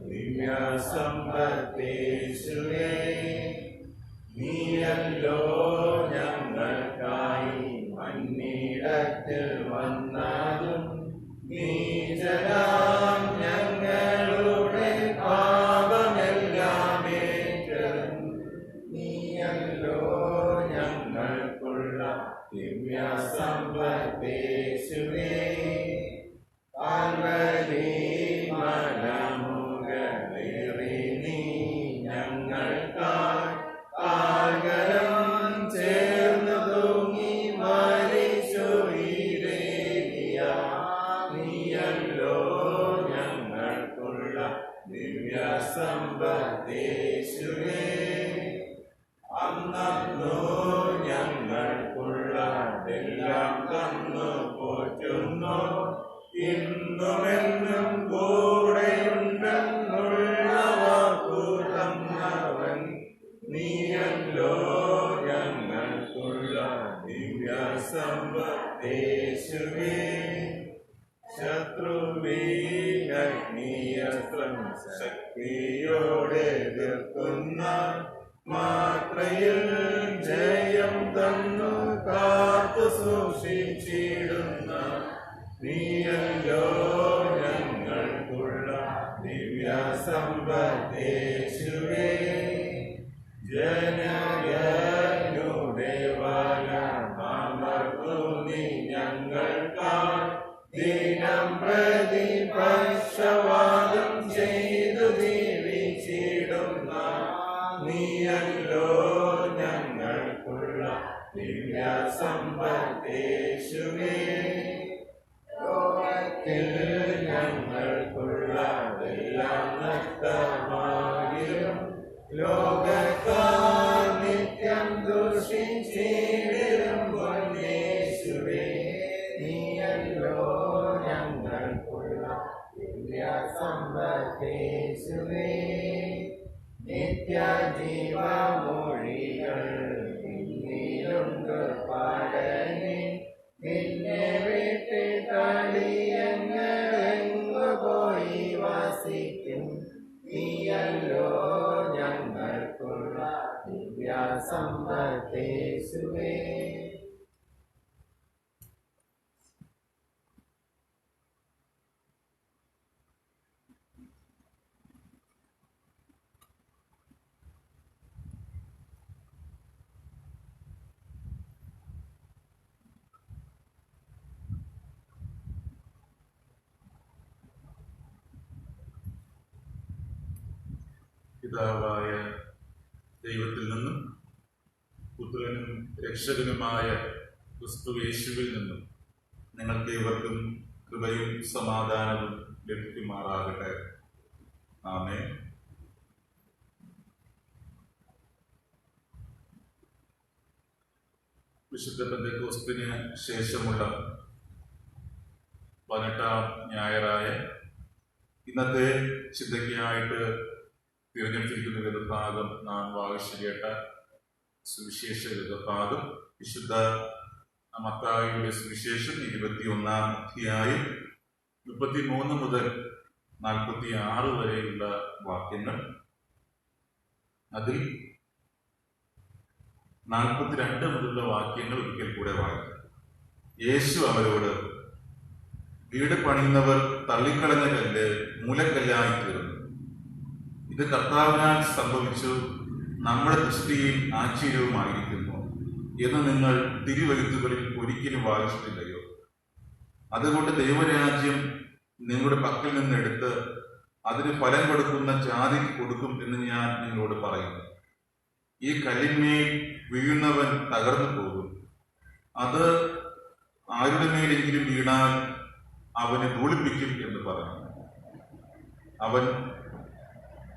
ദിവ്യ സമ്പത്തേശുവേ, നീയല്ലോ ഞങ്ങൾക്കായി മണ്ണിടത്തിൽ വന്നതും നീചരാം ഞങ്ങളുടെ പാപമെല്ലാം ഏറ്റെടുത്തതും,
ദിവ്യസമ്പത്തേശുവേ പാർവതി മലമുകളിറി നീ ഞങ്ങൾക്കായി പാകരം ചേർന്നു തൂങ്ങി മരിച്ചുയിരേകിയ നീയല്ലോ ഞങ്ങൾക്കുള്ള ദിവ്യസമ്പത്തേശുവേ അന്നു ഞങ്ങൾക്കുള്ളതെല്ലാം തന്നു പോറ്റുന്നു ഇന്നുമെന്നും കൂടെയുണ്ടെന്നുള്ള വാക്കു തന്നവൻ നീയല്ലോ ഞങ്ങൾക്കുള്ള ദിവ്യസമ്പത്തേശുവേ ശത്രുവീനഗ്നിയസ്ത്രം ശക്തിയോടെ എതിർക്കുന്ന മാത്രയിൽ ജയം തന്നു കാത്തു സൂക്ഷിച്ചിടുന്ന നീയല്ലോ ഞങ്ങൾക്കുള്ള ദിവ്യസമ്പത്തേശുവേ ജനങ്ങളുടെ വലമർന്നു നീ ഞങ്ങൾക്കായി ദിനം പ്രതി പക്ഷവാദം ചെയ്തു ജീവിച്ചിടുന്ന നീയല്ലോ ഞങ്ങൾക്കുള്ള ദിവ്യസമ്പത്തേശുവേ ലോകത്തിൽ ഞങ്ങൾക്കുള്ളതെല്ലാം നഷ്ടമാകിലും ലോകത്താൽ നിത്യം ദുഷിച്ചിടും പൊന്നേശുവേ നീയല്ലോ ഞങ്ങൾക്കുള്ള ദിവ്യസമ്പത്തേശുവേ നിത്യജീവമൊഴികൾ പിന്നിലുണ്ട് പാടനെ നിന്നെ വിട്ടിട്ടടിയങ്ങളെങ്ങു പോയി വസിക്കും നീയല്ലോ ഞങ്ങൾക്കുള്ള ദിവ്യസമ്പത്തേശുവേ
പിതാവായ ദൈവത്തിൽ നിന്നും പുത്രനും രക്ഷകനുമായ ക്രിസ്തുയേശുവിൽ നിന്നും നിങ്ങൾക്ക് ഇവർക്കും കൃപയും സമാധാനവും ലഭിക്കുമാറാകട്ടെ. ആമേൻ. വിശുദ്ധ പെന്തക്കോസ്തിന് ശേഷമുള്ള 18-ാം ഞായറായ ഇന്നത്തെ ചിന്തയ്ക്കായിട്ട് തിരഞ്ഞെടുത്തിരിക്കുന്ന വേദഭാഗം നാം വായിച്ചു കേട്ട സുവിശേഷ വേദഭാഗം വിശുദ്ധ മത്തായിയുടെ സുവിശേഷം 21-ാം അധ്യായം 33 മുതൽ 46 വരെയുള്ള വാക്യങ്ങൾ. അതിൽ 42 മുതലുള്ള വാക്യങ്ങൾ ഒരിക്കൽ കൂടെ വായിക്കും. യേശു അവരോട്, വീട് പണിയുന്നവർ തള്ളിക്കളഞ്ഞ കല്ല് മൂലക്കല്ലായി തീർന്നു. ഇത് കർത്താവിനാൽ സംഭവിച്ചു, നമ്മുടെ ദൃഷ്ടിയിൽ ആശ്ചര്യവുമായിരിക്കുന്നു എന്ന് നിങ്ങൾ തിരുവെഴുത്തുകളിൽ ഒരിക്കലും വായിച്ചിട്ടില്ലയോ? അതുകൊണ്ട് ദൈവരാജ്യം നിങ്ങളുടെ പക്കൽ നിന്നെടുത്ത് അതിന് ഫലം കൊടുക്കുന്ന ജാതിക്ക് കൊടുക്കും എന്ന് ഞാൻ നിങ്ങളോട് പറയുന്നു. ഈ കല്ലിന്മേൽ വീഴുന്നവൻ തകർന്നു പോകും. അത് ആരുടെ മേലെങ്കിലും വീണാൽ അവനെ ധൂളിപ്പിക്കും എന്ന് പറഞ്ഞു.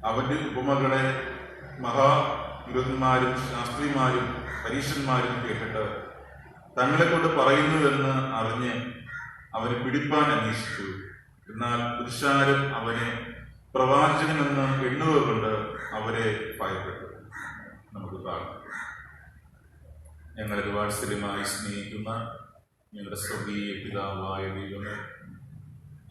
അവന്റെ ഉപമകളെ മഹാവിരുദ്ധന്മാരും ശാസ്ത്രിമാരും പരീക്ഷന്മാരും കേട്ടിട്ട് തങ്ങളെ കൊണ്ട് പറയുന്നുവെന്ന് അറിഞ്ഞ് അവനെ പിടിപ്പാൻ അന്വേഷിച്ചു. എന്നാൽ പുരുഷാരം അവനെ പ്രവാചകനെന്ന് എണ്ണുക കൊണ്ട് അവരെ ഭയപ്പെട്ടു. നമുക്ക് പ്രാർത്ഥിക്കാം. ഞങ്ങളെ വാത്സല്യമായി സ്നേഹിക്കുന്ന ഞങ്ങളുടെ സ്വർഗീയ പിതാവായ ദൈവമേ,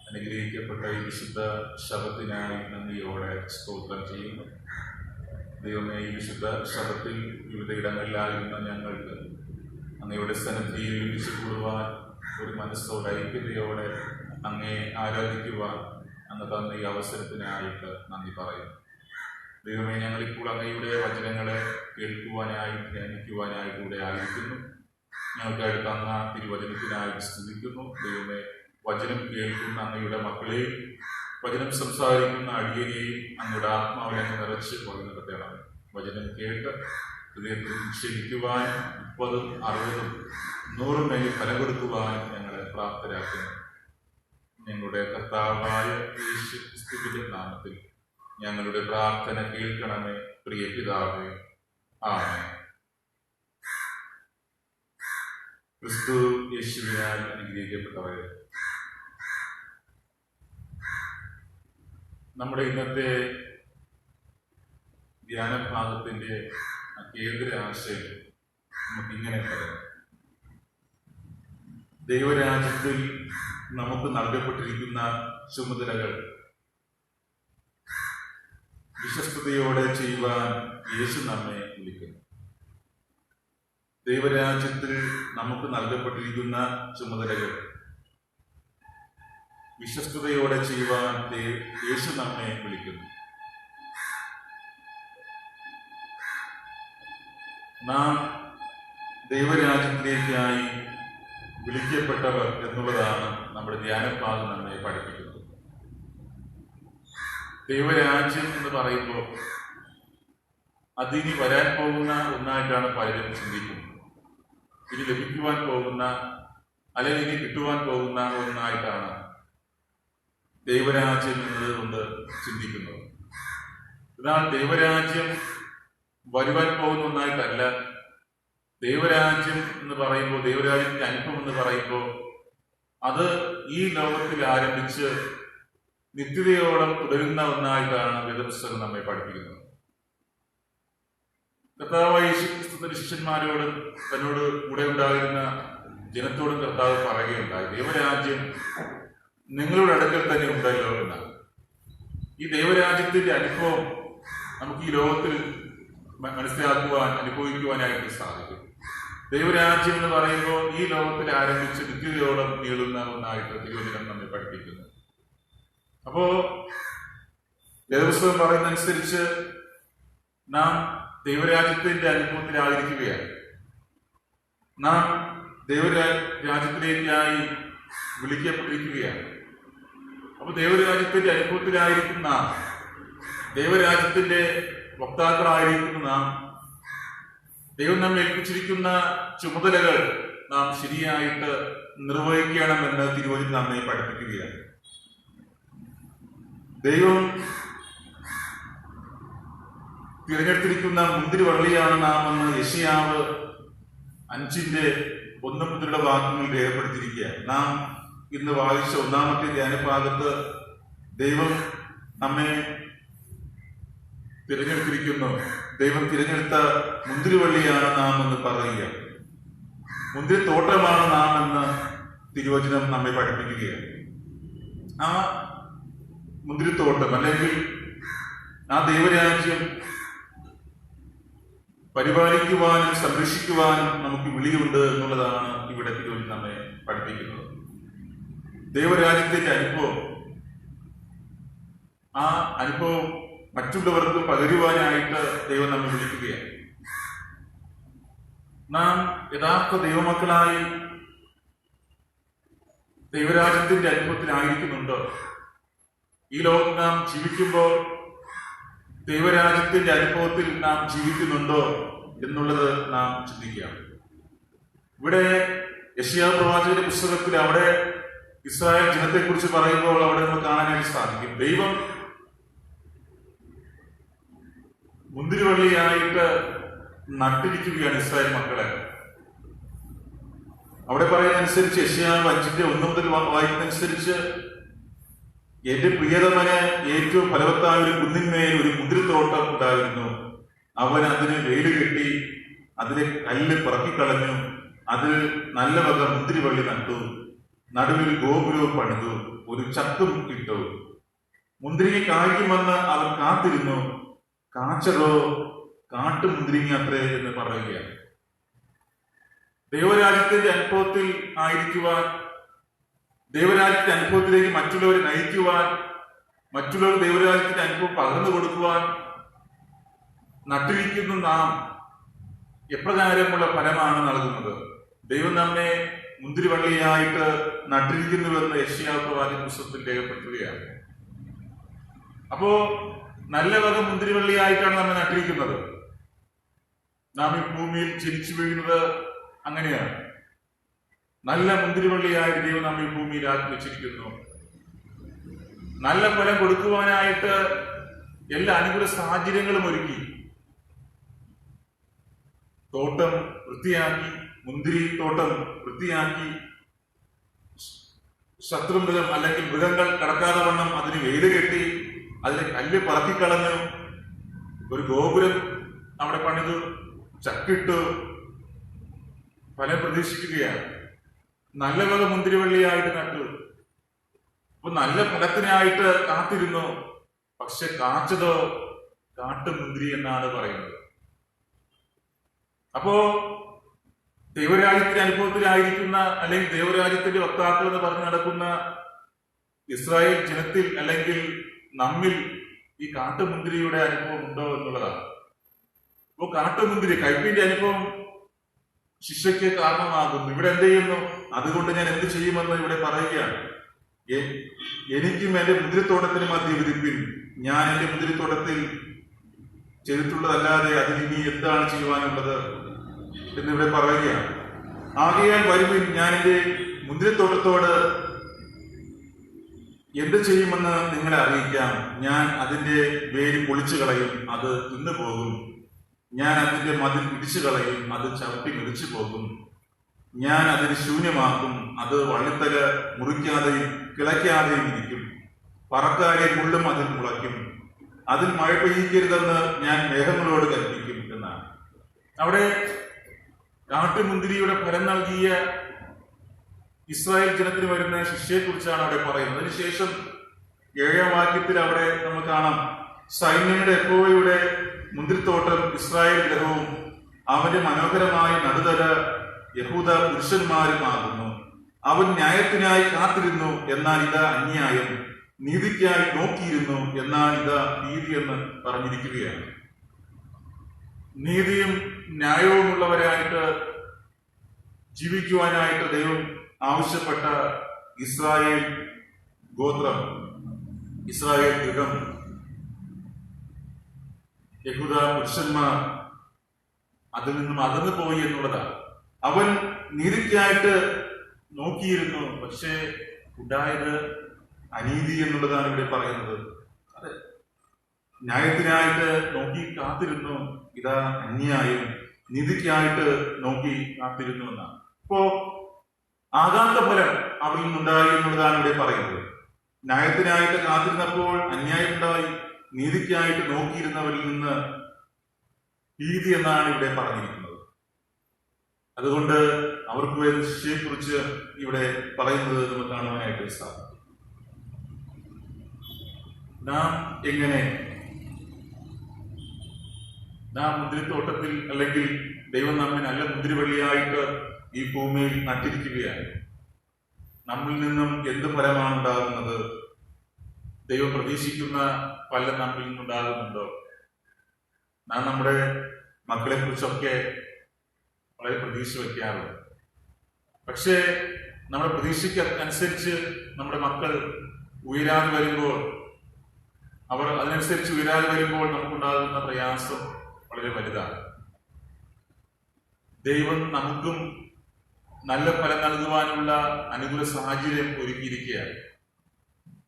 അനുഗ്രഹിക്കപ്പെട്ട ഈ വിശുദ്ധ ശബത്തിനായി നന്ദിയോടെ സ്തോത്രം ചെയ്യുന്നു. ദൈവമേ, ഈ വിശുദ്ധ ശബത്തിൽ വിവിധ ഇടങ്ങളിലായിരുന്ന ഞങ്ങൾക്ക് അങ്ങയുടെ സന്നിധിയിൽ വിളിച്ചു കൂടുവാൻ ഒരു മനസ്സോടെ ഐക്യതയോടെ അങ്ങയെ ആരാധിക്കുവാൻ അങ്ങ് തന്ന ഈ അവസരത്തിനായിട്ട് നന്ദി പറയുന്നു. ദൈവമേ, ഞങ്ങളിപ്പോൾ അങ്ങയുടെ വചനങ്ങളെ കേൾക്കുവാനായി ധ്യാനിക്കുവാനായി കൂടെ ആയിരിക്കുന്നു. ഞങ്ങൾക്കായിട്ട് തന്ന തിരുവചനത്തിനായി സ്തുതിക്കുന്നു. ദൈവമേ, വചനം കേൾക്കുന്ന അങ്ങയുടെ മക്കളെയും വചനം സംസാരിക്കുന്ന അടിയനെയും അങ്ങയുടെ ആത്മാവിനെ നിറച്ച് വഴി നടത്തണം. വചനം കേട്ട് ഹൃദയത്തിൽ നിക്ഷേപിക്കുവാൻ 30, 60, 100 മേൽ ഫലം കൊടുക്കുവാൻ ഞങ്ങളെ പ്രാപ്തരാക്കുന്നു. ഞങ്ങളുടെ കർത്താവായ യേശു ക്രിസ്തുവിന്റെ നാമത്തിൽ ഞങ്ങളുടെ പ്രാർത്ഥന കേൾക്കണമേ, പ്രിയ പിതാവേ. ആമേൻ. ക്രിസ്തു യേശുവിനാൽ അനുഗ്രഹിക്കപ്പെട്ടവരെ, നമ്മുടെ ഇന്നത്തെ ധ്യാനഭാഗത്തിന്റെ കേന്ദ്ര ആശയം നമുക്കിങ്ങനെ പറയാം: ദൈവരാജ്യത്തിൽ നമുക്ക് നൽകപ്പെട്ടിരിക്കുന്ന ചുമതലകൾ വിശ്വസ്തയോടെ ചെയ്യുവാൻ യേശു നമ്മെ വിളിക്കുന്നു. ദൈവരാജ്യത്തിൽ നമുക്ക് നൽകപ്പെട്ടിരിക്കുന്ന ചുമതലകൾ വിശ്വസ്തയോടെ ചെയ്യുവാൻ യേശു നമ്മെ വിളിക്കുന്നു. നാം ദൈവരാജ്യത്തിലേക്കായി വിളിക്കപ്പെട്ടവർ എന്നുള്ളതാണ് നമ്മുടെ ധ്യാനഭാഗം നമ്മെ പഠിപ്പിക്കുന്നത്. ദൈവരാജ്യം എന്ന് പറയുമ്പോൾ അതിനി വരാൻ പോകുന്ന ഒന്നായിട്ടാണ് പലരും ചിന്തിക്കുന്നത്. ഇനി ലഭിക്കുവാൻ പോകുന്ന, അല്ലെങ്കിൽ ഇനി കിട്ടുവാൻ പോകുന്ന ഒന്നായിട്ടാണ് ദൈവരാജ്യം എന്നതുകൊണ്ട് ചിന്തിക്കുന്നത്. എന്നാൽ ദൈവരാജ്യം വരുവാൻ പോകുന്ന ഒന്നായിട്ടല്ല. ദൈവരാജ്യം എന്ന് പറയുമ്പോൾ, ദൈവരാജ്യത്തിന്റെ അനുഭവം എന്ന് പറയുമ്പോൾ, അത് ഈ ലോകത്തിൽ ആരംഭിച്ച് നിത്യതയോളം തുടരുന്ന ഒന്നായിട്ടാണ് വേദപുസ്തകം നമ്മെ പഠിപ്പിക്കുന്നത്. കർത്താവായ യേശുക്രിസ്തുവിന്റെ ശിഷ്യന്മാരോട്, തന്നോട് കൂടെ ഉണ്ടായിരുന്ന ജനത്തോടും കർത്താവ് പറയുകയുണ്ടായി, ദൈവരാജ്യം നിങ്ങളുടെ അടുക്കൽ തന്നെ ഉണ്ടല്ലോ എന്നാണ്. ഈ ദൈവരാജ്യത്തിന്റെ അനുഭവം നമുക്ക് ഈ ലോകത്തിൽ മനസ്സിലാക്കുവാൻ, അനുഭവിക്കുവാനായിട്ട് സാധിക്കും. ദൈവരാജ്യം എന്ന് പറയുമ്പോൾ ഈ ലോകത്തിൽ ആരംഭിച്ച് നിത്യതയോളം നീളുന്ന ഒന്നായിട്ട് തിരുവചനം നമ്മെ പഠിപ്പിക്കുന്നു. അപ്പോ വേദപുസ്തകം പറയുന്നതനുസരിച്ച് നാം ദൈവരാജ്യത്തിന്റെ അനുഭവത്തിലായിരിക്കുകയാണ്. നാം ദൈവരാജ്യത്തിലേക്കായി വിളിക്കപ്പെട്ടിരിക്കുകയാണ്. അപ്പൊ ദൈവരാജ്യത്തിന്റെ അനുഭവത്തിലായിരിക്കുന്ന, ദൈവരാജ്യത്തിന്റെ വക്താക്കളായിരിക്കുന്ന നാം, ദൈവം നമ്മെ ഏൽപ്പിച്ചിരിക്കുന്ന ചുമതലകൾ നാം ശരിയായിട്ട് നിർവഹിക്കണമെന്ന് തിരുവചനം നമ്മെ പഠിപ്പിക്കുകയാണ്. ദൈവം തിരഞ്ഞെടുത്തിരിക്കുന്ന മുന്തിരിവള്ളിയാണ് നാം എന്ന് യെശയ്യാവ് 5:1 വാക്യങ്ങൾ രേഖപ്പെടുത്തിയിരിക്കുകയാണ്. നാം ഇന്ന് വായിച്ച ഒന്നാമത്തെ ധ്യാനഭാഗത്ത് ദൈവം നമ്മെ തിരഞ്ഞെടുത്തിരിക്കുന്നു. ദൈവം തിരഞ്ഞെടുത്ത മുന്തിരിവള്ളിയാണ് നാം എന്ന് പറയുക. മുന്തിരിത്തോട്ടമാണ് നാം എന്ന് തിരുവചനം നമ്മെ പഠിപ്പിക്കുകയാണ്. ആ മുന്തിരിത്തോട്ടം, അല്ലെങ്കിൽ ആ ദൈവരാജ്യം പരിപാലിക്കുവാനും സംരക്ഷിക്കുവാനും നമുക്ക് വിളിയുണ്ട് എന്നുള്ളതാണ് ഇവിടെ തിരുവചനം നമ്മെ പഠിപ്പിക്കുന്നത്. ദൈവരാജ്യത്തിന്റെ അനുഭവം, ആ അനുഭവം മറ്റുള്ളവർക്ക് പകരുവാനായിട്ട് ദൈവം നമ്മെ വിളിക്കുകയാണ്. നാം യഥാർത്ഥ ദൈവമക്കളായി ദൈവരാജ്യത്തിന്റെ അനുഭവത്തിലായിരിക്കുന്നുണ്ടോ? ഈ ലോകത്ത് നാം ജീവിക്കുമ്പോൾ ദൈവരാജ്യത്തിന്റെ അനുഭവത്തിൽ നാം ജീവിക്കുന്നുണ്ടോ എന്നുള്ളത് നാം ചിന്തിക്കുകയാണ്. ഇവിടെ യെശയ്യാവ് പ്രവാചകന്റെ പുസ്തകത്തിൽ അവിടെ ഇസ്രായേൽ ജനത്തെ കുറിച്ച് പറയുമ്പോൾ അവിടെ നമുക്ക് കാണാനായിട്ട് സാധിക്കും, ദൈവം മുന്തിരിവള്ളിയായിട്ട് നട്ടിരിക്കുകയാണ് ഇസ്രായേൽ മക്കളെ. അവിടെ പറയുന്നതനുസരിച്ച് യെശയ്യാവ് 5:1 വായിക്കുന്നതനുസരിച്ച്, എന്റെ പ്രിയതമന് ഏറ്റവും ഫലവത്തായ ഒരു കുന്നിന്മേൽ ഒരു മുന്തിരിത്തോട്ടം ഉണ്ടായിരുന്നു. അവൻ അതിന് വേലി കെട്ടി, അതിലെ കല്ല് പറക്കിക്കളഞ്ഞു, അതിൽ നല്ല വക മുന്തിരിവള്ളി നട്ടു, നടുവിൽ ഗോപുരവും പണിതു, ഒരു ചത്തും ഇട്ടു. മുന്തിരിങ്ങ കായ്ക്കുമെന്ന് അവൻ കാത്തിരുന്നു, കാച്ചതോ കാട്ടുമുന്തിരിങ്ങ അത്രേ എന്ന് പറയുകയാണ്. ദൈവരാജ്യത്തിന്റെ അനുഭവത്തിൽ ആയിരിക്കുവാൻ, ദൈവരാജ്യത്തിന്റെ അനുഭവത്തിലേക്ക് മറ്റുള്ളവരെ നയിക്കുവാൻ, മറ്റുള്ളവർ ദൈവരാജ്യത്തിന്റെ അനുഭവം പകർന്നു കൊടുക്കുവാൻ നട്ടിരിക്കുന്ന നാം എപ്രകാരമുള്ള ഫലമാണ് നൽകുന്നത്? ദൈവം നമ്മെ മുന്തിരിവള്ളിയായിട്ട് നട്ടിരിക്കുന്നുവെന്ന് യെശയ്യാവ് പ്രവാചകൻ പുസ്തകത്തിൽ രേഖപ്പെടുത്തുകയാണ്. അപ്പോ നല്ല വക മുന്തിരിവള്ളിയായിട്ടാണ് നമ്മെ നട്ടിരിക്കുന്നത്. നാം ഈ ഭൂമിയിൽ ജനിച്ചു വീഴുന്നത് അങ്ങനെയാണ്. നല്ല മുന്തിരിവള്ളിയായിട്ട് ദൈവം നമ്മെ ഈ ഭൂമിയിൽ ആക്കി വെച്ചിരിക്കുന്നു. നല്ല ഫലം കൊടുക്കുവാനായിട്ട് എല്ലാ അനുകൂല സാഹചര്യങ്ങളും ഒരുക്കി, തോട്ടം വൃത്തിയാക്കി, മുന്തിരി തോട്ടം വൃത്തിയാക്കി, ശത്രുമൃഗം അല്ലെങ്കിൽ മൃഗങ്ങൾ കടക്കാതെ വണ്ണം അതിന് വേല് കെട്ടി, അതിന് കല്ല് പറക്കിക്കളഞ്ഞു, ഒരു ഗോപുരം അവിടെ പണിതു, ചക്കിട്ടു, ഫലം പ്രതീക്ഷിക്കുകയാണ്. നല്ല വക മുന്തിരിവള്ളിയായിട്ട് നട്ടു. അപ്പൊ നല്ല ഫലത്തിനായിട്ട് കാത്തിരുന്നു. പക്ഷെ കാച്ചതോ കാട്ടുമുന്തിരി എന്നാണ് പറയുന്നത്. അപ്പോ ദൈവരാജ്യത്തിന്റെ അനുഭവത്തിലായിരിക്കുന്ന അല്ലെങ്കിൽ ദൈവരാജ്യത്തിന്റെ വക്താക്കൾ എന്ന് പറഞ്ഞ് നടക്കുന്ന ഇസ്രായേൽ ജനത്തിൽ അല്ലെങ്കിൽ നമ്മിൽ ഈ കാട്ടുമുന്തിരിയുടെ അനുഭവം ഉണ്ടോ എന്നുള്ളതാണ്. അപ്പോ കാട്ടുമുന്തിരി കയ്പിന്റെ അനുഭവം ശിക്ഷയ്ക്ക് കാരണമാകുന്നു. ഇവിടെ എന്ത് ചെയ്യുന്നു? അതുകൊണ്ട് ഞാൻ എന്ത് ചെയ്യുമെന്ന് ഇവിടെ പറയുകയാണ്. എനിക്കും എന്റെ മുന്തിരിത്തോട്ടത്തിന് മധ്യ വിധിപ്പിൻ. ഞാൻ എന്റെ മുന്തിരിത്തോട്ടത്തിൽ ചെയ്തിട്ടുള്ളതല്ലാതെ അതിനി എന്താണ് ചെയ്യുവാനുള്ളത് എന്നിവിടെ പറയുകയാണ്. ആകയാൽ വരുവിൻ, ഞാൻ എന്റെ മുന്തിരിത്തോട്ടത്തോട് എന്ത് ചെയ്യുമെന്ന് നിങ്ങളെ അറിയിക്കാം. ഞാൻ അതിന്റെ വേര് പൊളിച്ചു കളയും, അത് തിന്നുപോകും. ഞാൻ അതിന്റെ മതിൽ ഇടിച്ചു കളയും, അത് ചവിട്ടി മെതിച്ചു പോകും. ഞാൻ അതിന് ശൂന്യമാക്കും, അത് വള്ളിത്തല മുറിക്കാതെയും കിളയ്ക്കാതെയും ഇരിക്കും. പറക്കാരെ മുള്ളും അതിൽ മുളയ്ക്കും. അതിൽ മഴ പെയ്യിക്കരുതെന്ന് ഞാൻ മേഘങ്ങളോട് കൽപ്പിക്കും എന്നാണ്. അവിടെ കാട്ടുമുന്തിരിയുടെ ഫലം നൽകിയ ഇസ്രായേൽ ജനത്തിന് വരുന്ന ശിക്ഷയെക്കുറിച്ചാണ് അവിടെ പറയുന്നത്. അതിനുശേഷം 7-ാം വാക്യത്തിൽ അവിടെ നമ്മൾ കാണാം, സൈന്യങ്ങളുടെ യഹോവയുടെ മുന്തിരിത്തോട്ടം ഇസ്രായേൽ ഗ്രഹവും അവന്റെ മനോഹരമായ നടുതല യഹൂദ പുരുഷന്മാരുമാകുന്നു. അവൻ ന്യായത്തിനായി കാത്തിരുന്നു, എന്നാൽ ഇതാ അന്യായം. നീതിക്കായി നോക്കിയിരുന്നു, എന്നാൽ ഇതാ നീതി എന്ന് പറഞ്ഞിരിക്കുകയാണ്. നീതിയും ന്യായവുമുള്ളവരായിട്ട് ജീവിക്കുവാനായിട്ട് ദൈവം ആവശ്യപ്പെട്ട ഇസ്രായേൽ ഗോത്രം, ഇസ്രായേൽ ഗൃഹം, യഹൂദ പുരുഷന്മാർ അതിൽ നിന്നും അകന്നു പോയി എന്നുള്ളതാണ്. അവൻ നീതിക്കായിട്ട് നോക്കിയിരുന്നു, പക്ഷേ ഉണ്ടായത് അനീതി എന്നുള്ളതാണ് ഇവിടെ പറയുന്നത്. അതെ, ന്യായത്തിനായിട്ട് നോക്കി കാത്തിരുന്നു, ഇതാ അന്യായം. നീതിക്കായിട്ട് നോക്കി കാത്തിരുന്നു എന്നാണ്. ഇപ്പോ ആകാത്ത ഫലം അവരിൽ നിന്നുണ്ടായി എന്നുള്ളതാണ് ഇവിടെ പറയുന്നത്. ന്യായത്തിനായിട്ട് കാത്തിരുന്നപ്പോൾ അന്യായം ഉണ്ടായി, നീതിക്കായിട്ട് നോക്കിയിരുന്നവരിൽ നിന്ന് ഭീതി എന്നാണ് ഇവിടെ പറഞ്ഞിരിക്കുന്നത്. അതുകൊണ്ട് അവർക്ക് വരുന്ന ശിക്ഷയെക്കുറിച്ച് ഇവിടെ പറയുന്നത് നമുക്ക് കാണുവാനായിട്ട് സാധിക്കും. നാം എങ്ങനെ നാം മുന്തിരിത്തോട്ടത്തിൽ അല്ലെങ്കിൽ ദൈവം നമ്മെ നല്ല മുന്തിരിവള്ളിയായിട്ട് ഈ ഭൂമിയിൽ നട്ടിരിക്കുകയാണ്. നമ്മിൽ നിന്നും എന്ത് ഫലമാണ് ഉണ്ടാകുന്നത്? ദൈവം പ്രതീക്ഷിക്കുന്ന ഫലം നമ്മിൽ നിന്നുണ്ടാകുന്നുണ്ടോ? നാം നമ്മുടെ മക്കളെ കുറിച്ചൊക്കെ വളരെ പ്രതീക്ഷ വയ്ക്കാറുണ്ട്. പക്ഷേ നമ്മുടെ പ്രതീക്ഷയ്ക്ക് അനുസരിച്ച് നമ്മുടെ മക്കൾ ഉയരാതെ വരുമ്പോൾ, അവർ അതിനനുസരിച്ച് ഉയരാതെ വരുമ്പോൾ നമുക്കുണ്ടാകുന്ന പ്രയാസം വളരെ വലുതാണ്. ദൈവം നമുക്കും നല്ല ഫലം നൽകുവാനുള്ള അനുകൂല സാഹചര്യം ഒരുക്കിയിരിക്കുകയാണ്.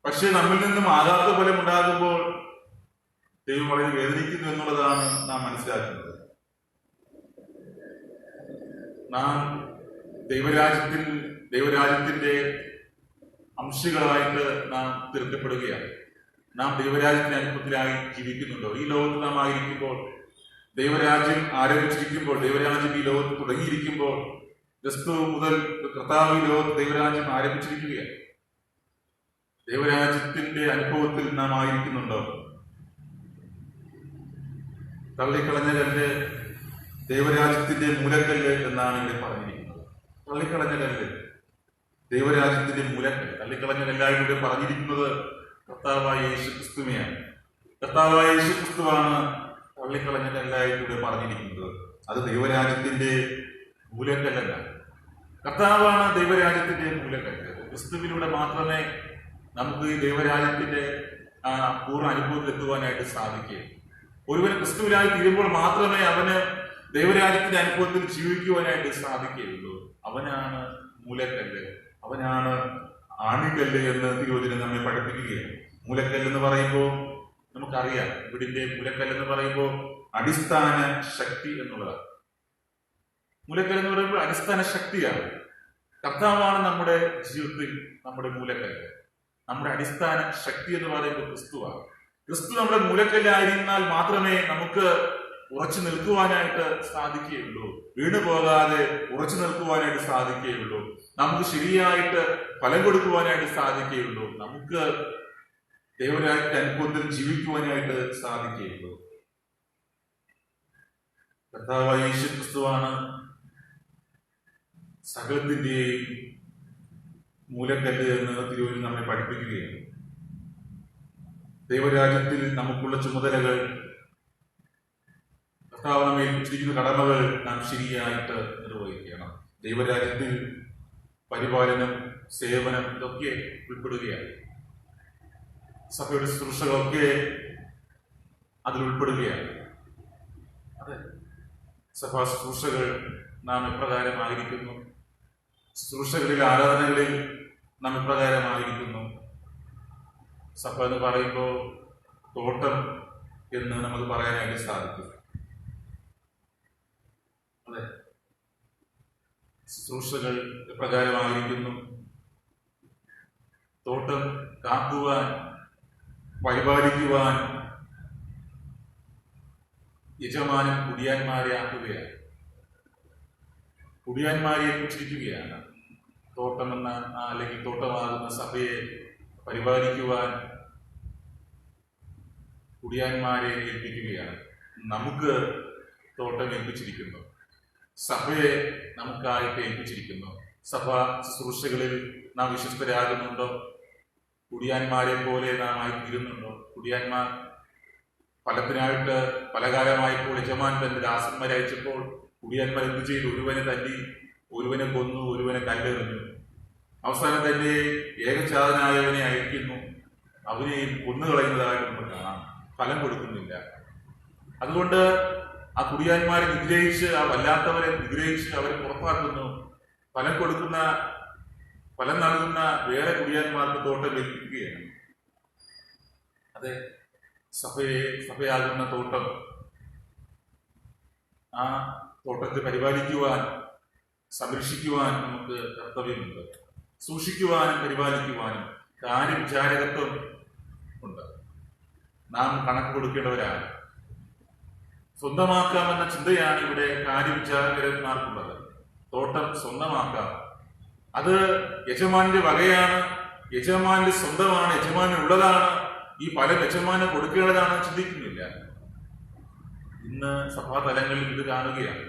പക്ഷെ നമ്മിൽ നിന്നും ആകാത്ത ഫലം ഉണ്ടാകുമ്പോൾ ദൈവം വളരെ വേദനിക്കുന്നു എന്നുള്ളതാണ് നാം മനസ്സിലാക്കുന്നത്. നാം ദൈവരാജ്യത്തിന്റെ അംശികളായിട്ട് നാം തീർക്കപ്പെടുകയാണ്. നാം ദൈവരാജ്യത്തിന്റെ അനുഭവത്തിലായി ജീവിക്കുന്നുണ്ടോ? ഈ ലോകത്ത് നാം ആയിരിക്കുമ്പോൾ, ദൈവരാജ്യം ആരംഭിച്ചിരിക്കുമ്പോൾ, ദൈവരാജ്യം ഈ ലോകത്ത് തുടങ്ങിയിരിക്കുമ്പോൾ, ക്രിസ്തു മുതൽ കർത്താവ് ഈ ലോകത്ത് ദൈവരാജ്യം ആരംഭിച്ചിരിക്കുകയാണ്. ദൈവരാജ്യത്തിന്റെ അനുഭവത്തിൽ നാം ആയിരിക്കുന്നുണ്ടോ? തള്ളിക്കളഞ്ഞ കല്ല് ദൈവരാജ്യത്തിന്റെ മൂലക്കല്ല് എന്നാണ് ഇവിടെ പറഞ്ഞിരിക്കുന്നത്. തള്ളിക്കളഞ്ഞ കല്ല് ദൈവരാജ്യത്തിന്റെ മൂലക്കല്ല്. തള്ളിക്കളഞ്ഞ കല്ലായിട്ട് ഇവിടെ പറഞ്ഞിരിക്കുന്നത് കർത്താവായ യേശു ക്രിസ്തുവിനെയാണ്. കർത്താവായ യേശു ക്രിസ്തുവാണ് തള്ളിക്കളഞ്ഞ കല്ലായിട്ട് ഇവിടെ പറഞ്ഞിരിക്കുന്നത്. അത് ദൈവരാജ്യത്തിന്റെ മൂലക്കല്ലല്ല. കർത്താവാണ് ദൈവരാജ്യത്തിന്റെ മൂലക്കല്ല്. ക്രിസ്തുവിലൂടെ മാത്രമേ നമുക്ക് ഈ ദൈവരാജ്യത്തിന്റെ പൂർണ്ണ അനുഭവത്തിൽ എത്തുവാനായിട്ട് സാധിക്കും. ഒരുവൻ ക്രിസ്തുവിലായി തീരുമ്പോൾ മാത്രമേ അവന് ദൈവരാജ്യത്തിന്റെ അനുഭവത്തിൽ ജീവിക്കുവാനായിട്ട് സാധിക്കുകയുള്ളൂ. അവനാണ് മൂലക്കല്ല്, അവനാണ് ആണിക്കല്ല് എന്ന് തിരുവചനം നമ്മെ പഠിപ്പിക്കുകയാണ്. മൂലക്കല്ല് എന്ന് പറയുമ്പോൾ നമുക്കറിയാം, ഇവിടിന്റെ മൂലക്കല്ല് എന്ന് പറയുമ്പോൾ അടിസ്ഥാന ശക്തി എന്നുള്ളതാണ്. മൂലക്കല്ല് എന്ന് പറയുമ്പോൾ അടിസ്ഥാന ശക്തിയാണ്. കർത്താവാണ് നമ്മുടെ ജീവിതത്തിൽ നമ്മുടെ മൂലക്കല്ല്. നമ്മുടെ അടിസ്ഥാന ശക്തി എന്ന് പറയുമ്പോൾ ക്രിസ്തുവാണ്. ക്രിസ്തു നമ്മുടെ മൂലക്കല്ലായിരുന്നാൽ മാത്രമേ നമുക്ക് ഉറച്ചു നിൽക്കുവാനായിട്ട് സാധിക്കുകയുള്ളൂ. വീണു പോകാതെ ഉറച്ചു നിൽക്കുവാനായിട്ട് സാധിക്കുകയുള്ളൂ. നമുക്ക് ശരിയായിട്ട് ഫലം കൊടുക്കുവാനായിട്ട് സാധിക്കുകയുള്ളൂ. നമുക്ക് ദൈവരാജ്യത്തിന്റെ അനുഭവത്തിൽ ജീവിക്കുവാനായിട്ട് സാധിക്കുകയുള്ളൂ. കർത്താവായ യേശു ക്രിസ്തുവാണ് സകലത്തിന്റെയും മൂലക്കല്ല് എന്ന് തിരുവചനം നമ്മെ പഠിപ്പിക്കുകയാണ്. ദൈവരാജ്യത്തിൽ നമുക്കുള്ള ചുമതലകൾ, കർത്താവ് നമ്മെ ഏൽപ്പിച്ചിരിക്കുന്ന കടമകൾ നാം ശരിയായിട്ട് നിർവഹിക്കണം. ദൈവരാജ്യത്തിൽ പരിപാലനം, സേവനം ഇതൊക്കെ ഉൾപ്പെടുകയാണ്. സഭയുടെ ശുശ്രൂഷകളൊക്കെ അതിൽ ഉൾപ്പെടുകയാണ്. അതെ, സഭാ ശുശ്രൂഷകൾ നാം എപ്രകാരമായിരിക്കുന്നു, ശുശ്രൂഷകളിൽ, ആരാധനകളിൽ നാം എപ്രകാരമായിരിക്കുന്നു. സഭ എന്ന് പറയുമ്പോൾ തോട്ടം എന്ന് നമുക്ക് പറയാനായിട്ട് സാധിക്കും. അതെ, ശുശ്രൂഷകൾ എപ്രകാരമായിരിക്കുന്നു. തോട്ടം കാക്കുവാൻ, പരിപാലിക്കുവാൻ യജമാനൻ കുടിയാന്മാരെ ആക്കുകയാണ്, കുടിയാന്മാരെ ഏൽപ്പിച്ചിരിക്കുകയാണ്. തോട്ടമെന്ന അല്ലെങ്കിൽ തോട്ടമാകുന്ന സഭയെ പരിപാലിക്കുവാൻ കുടിയാന്മാരെ ഏൽപ്പിക്കുകയാണ്. നമുക്ക് തോട്ടം ഏൽപ്പിച്ചിരിക്കുന്നു, സഭയെ നമുക്കായിട്ട് ഏൽപ്പിച്ചിരിക്കുന്നു. സഭ ശുശ്രൂഷകളിൽ നാം വിശ്വസ്തരാകുന്നുണ്ടോ? കുടിയാന്മാരെ പോലെ നാം ആയിത്തീരുന്നുണ്ടോ? കുടിയാന്മാർ ഫലത്തിനായിട്ട് പലകാലമായപ്പോൾ യജമാൻ തന്റെ ദാസന്മാരെ അയച്ചപ്പോൾ കുടിയാന്മാർ എന്ത് ചെയ്തു? ഒരുവനെ തല്ലി, ഒരുവനെ കൊന്നു, ഒരുവനെ കല്ലെറിഞ്ഞു. അവസാനം തന്നെ ഏകജാതനായവനെ അയക്കുന്നു, അവനെയും കൊന്നുകളയുന്നതായിട്ട് നമുക്ക് കാണാം. ഫലം കൊടുക്കുന്നില്ല. അതുകൊണ്ട് ആ കുടിയാന്മാരെ നിഗ്രഹിച്ച്, ആ വല്ലാത്തവരെ നിഗ്രഹിച്ച് അവരെ പുറത്താക്കുന്നു. ഫലം നൽകുന്ന വേറെ കുടിയാന്മാർക്ക് തോട്ടം ലഭിക്കുകയാണ്. അതെ, സഭയാകുന്ന തോട്ടം, ആ തോട്ടത്തെ പരിപാലിക്കുവാൻ, സംരക്ഷിക്കുവാൻ നമുക്ക് കർത്തവ്യമുണ്ട്. സൂക്ഷിക്കുവാനും പരിപാലിക്കുവാനും കാര്യവിചാരകത്വം ഉണ്ട്. നാം കണക്ക് കൊടുക്കേണ്ടവരാണ്. സ്വന്തമാക്കാമെന്ന ചിന്തയാണ് ഇവിടെ കാര്യവിചാരകന്മാർക്കുള്ളത്. തോട്ടം സ്വന്തമാക്കാം, അത് യജമാന്റെ വകയാണ്, യജമാന്റെ സ്വന്തമാണ്, യജമാനുള്ളതാണ്, ഈ ഫലം യജമാന് കൊടുക്കേണ്ടതാണ് ചിന്തിക്കുന്നില്ല. ഇന്ന് സഭാതലങ്ങളിൽ ഇത് കാണുകയാണ്.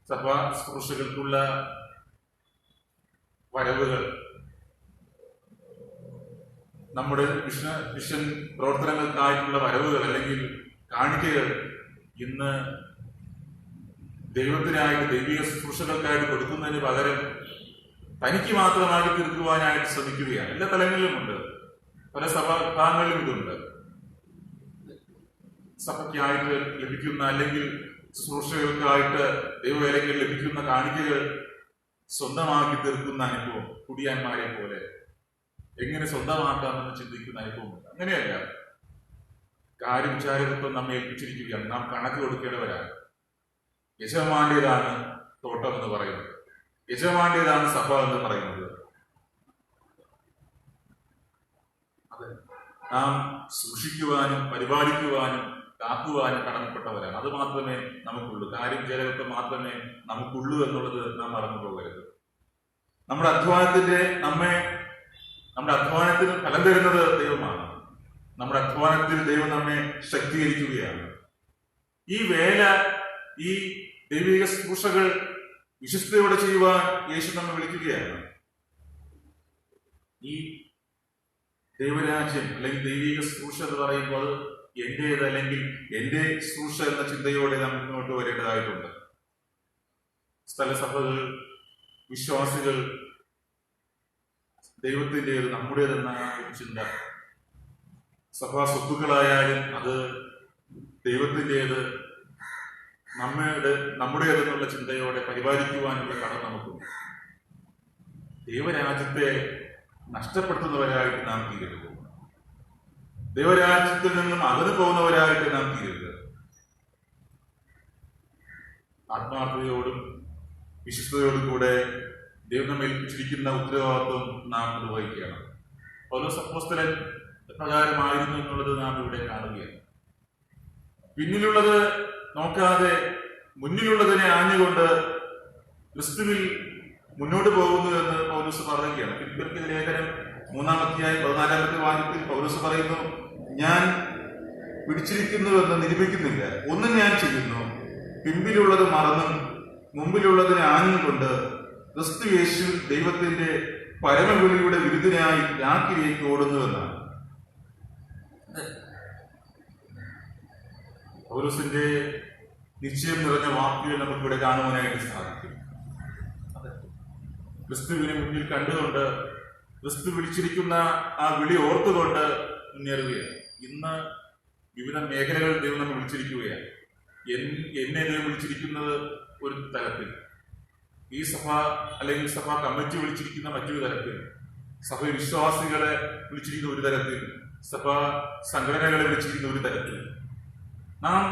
സഭാ ശുശ്രൂഷകൾക്കുള്ള വരവുകൾ, നമ്മുടെ മിഷൻ പ്രവർത്തനങ്ങൾക്കായിട്ടുള്ള വരവുകൾ അല്ലെങ്കിൽ കാണിക്കകൾ ഇന്ന് ദൈവത്തിനായിട്ട്, ദൈവിക ശുശ്രൂഷകൾക്കായിട്ട് കൊടുക്കുന്നതിന് പകരം തനിക്ക് മാത്രമായിട്ട് തീർക്കുവാനായിട്ട് ശ്രമിക്കുകയാണ്. എല്ലാ തലങ്ങളിലുമുണ്ട്, പല സഭാഭാഗങ്ങളിലും ഇതുണ്ട്. സഭയ്ക്കായിട്ട് ലഭിക്കുന്ന അല്ലെങ്കിൽ ശുശ്രൂഷകൾക്കായിട്ട് ദൈവവേലയ്ക്ക് ലഭിക്കുന്ന കാണിക്കകൾ സ്വന്തമാക്കി തീർക്കുന്ന അനുഭവം, കുടിയാന്മാരെ പോലെ എങ്ങനെ സ്വന്തമാക്കാമെന്ന് ചിന്തിക്കുന്ന അനുഭവമുണ്ട്. അങ്ങനെയല്ല, കാര്യവിചാരകത്വം നമ്മെ ഏൽപ്പിച്ചിരിക്കുകയാണ്. നാം കണക്ക് കൊടുക്കേണ്ടവരാണ്. യജമാന്റേതാണ് തോട്ടം എന്ന് പറയുന്നത്, യജമാന്റേതാണ് സഭ എന്ന് പറയുന്നത്. അതെ, നാം സൂക്ഷിക്കുവാനും പരിപാലിക്കുവാനും കാക്കുവാനും കടമപ്പെട്ടവരാണ്. അത് മാത്രമേ നമുക്കുള്ളൂ. കാര്യവിചാരകത്വം മാത്രമേ നമുക്കുള്ളൂ എന്നുള്ളത് നാം മറന്നു പോകരുത്. നമ്മുടെ അധ്വാനത്തിന് ഫലം തരുന്നത് ദൈവമാണ്. നമ്മുടെ അധ്വാനത്തിൽ ദൈവം നമ്മെ ശക്തീകരിക്കുകയാണ്. ഈ വേല, ഈ ദൈവിക ശുശ്രൂഷകൾ വിശ്വസ്തയോടെ ചെയ്യുവാൻ യേശു നമ്മെ വിളിക്കുകയാണ്. ഈ ദൈവരാജ്യം അല്ലെങ്കിൽ ദൈവിക ശുശ്രൂഷ എന്ന് പറയുമ്പോൾ അത് എന്റേത് അല്ലെങ്കിൽ എന്റെ ശുശ്രൂഷ എന്ന ചിന്തയോടെ നാം മുന്നോട്ട് വരേണ്ടതായിട്ടുണ്ട്. സ്ഥലസഭകൾ, വിശ്വാസികൾ ദൈവത്തിൻ്റെത് നമ്മുടേതെന്ന ഒരു ചിന്ത, സഭാ സ്വത്തുക്കളായാലും അത് ദൈവത്തിൻ്റെത് നമ്മുടേതെന്നുള്ള ചിന്തയോടെ പരിപാലിക്കുവാനുള്ള കടം നമുക്കുണ്ട്. ദൈവരാജ്യത്തെ നഷ്ടപ്പെടുത്തുന്നവരായിട്ട് നാം തീരരുത്. ദൈവരാജ്യത്തിൽ നിന്നും അകന്നു പോകുന്നവരായിട്ട് നാം തീരരുത്. ആത്മാർത്ഥതയോടും വിശ്വസ്തയോടും കൂടെ ദൈവം നമ്മെ ഏൽപ്പിച്ചിരിക്കുന്ന ഉത്തരവാദിത്വം നാം നിർവഹിക്കണം. പൗലോസ് അപ്പോസ്തലൻ പ്രകാരമായിരുന്നു എന്നുള്ളത് നാം ഇവിടെ കാണുകയാണ്. പിന്നിലുള്ളത് നോക്കാതെ മുന്നിലുള്ളതിനെ ആഞ്ഞുകൊണ്ട് ക്രിസ്തുവിൽ മുന്നോട്ട് പോകുന്നു എന്ന് പൗലോസ് പറയുകയാണ്. ഫിലിപ്പിയർക്ക് ലേഖനം 3-14 വാക്യത്തിൽ പൗലോസ് പറയുന്നു, ഞാൻ പിടിച്ചിരിക്കുന്നുവെന്ന് നിരൂപിക്കുന്നില്ല, ഒന്നും ഞാൻ ചെയ്യുന്നു, പിമ്പിലുള്ളത് മറന്നും മുമ്പിലുള്ളതിനെ ആഞ്ഞുകൊണ്ട് ക്രിസ്തു യേശുവിൽ ദൈവത്തിന്റെ പരമവിളിയുടെ വിരുദ്ധനായി രാത്രിയിലേക്ക് ഓടുന്നുവെന്നാണ്. പൗലോസിന്റെ നിശ്ചയം നിറഞ്ഞ വാക്കുകൾ നമുക്കിവിടെ കാണുവാനായിട്ട് സാധിക്കും. ക്രിസ്തുവിനെ മുന്നിൽ കണ്ടുകൊണ്ട് ക്രിസ്തു വിളിച്ചിരിക്കുന്ന ആ വിളി ഓർത്തുകൊണ്ട് മുന്നേറുകയാണ്. ഇന്ന് വിവിധ മേഖലകൾ ദൈവം നമ്മൾ വിളിച്ചിരിക്കുകയാണ്. എന്നെ ദൈവം വിളിച്ചിരിക്കുന്നത് ഒരു തലത്തിൽ, ഈ സഭ അല്ലെങ്കിൽ സഭാ കമ്മിറ്റി വിളിച്ചിരിക്കുന്ന മറ്റൊരു തലത്തിൽ, സഭ വിശ്വാസികളെ വിളിച്ചിരിക്കുന്ന ഒരു തലത്തിൽ, സഭാ സംഘടനകളെ വിളിച്ചിരിക്കുന്ന ഒരു തലത്തിൽ. നാം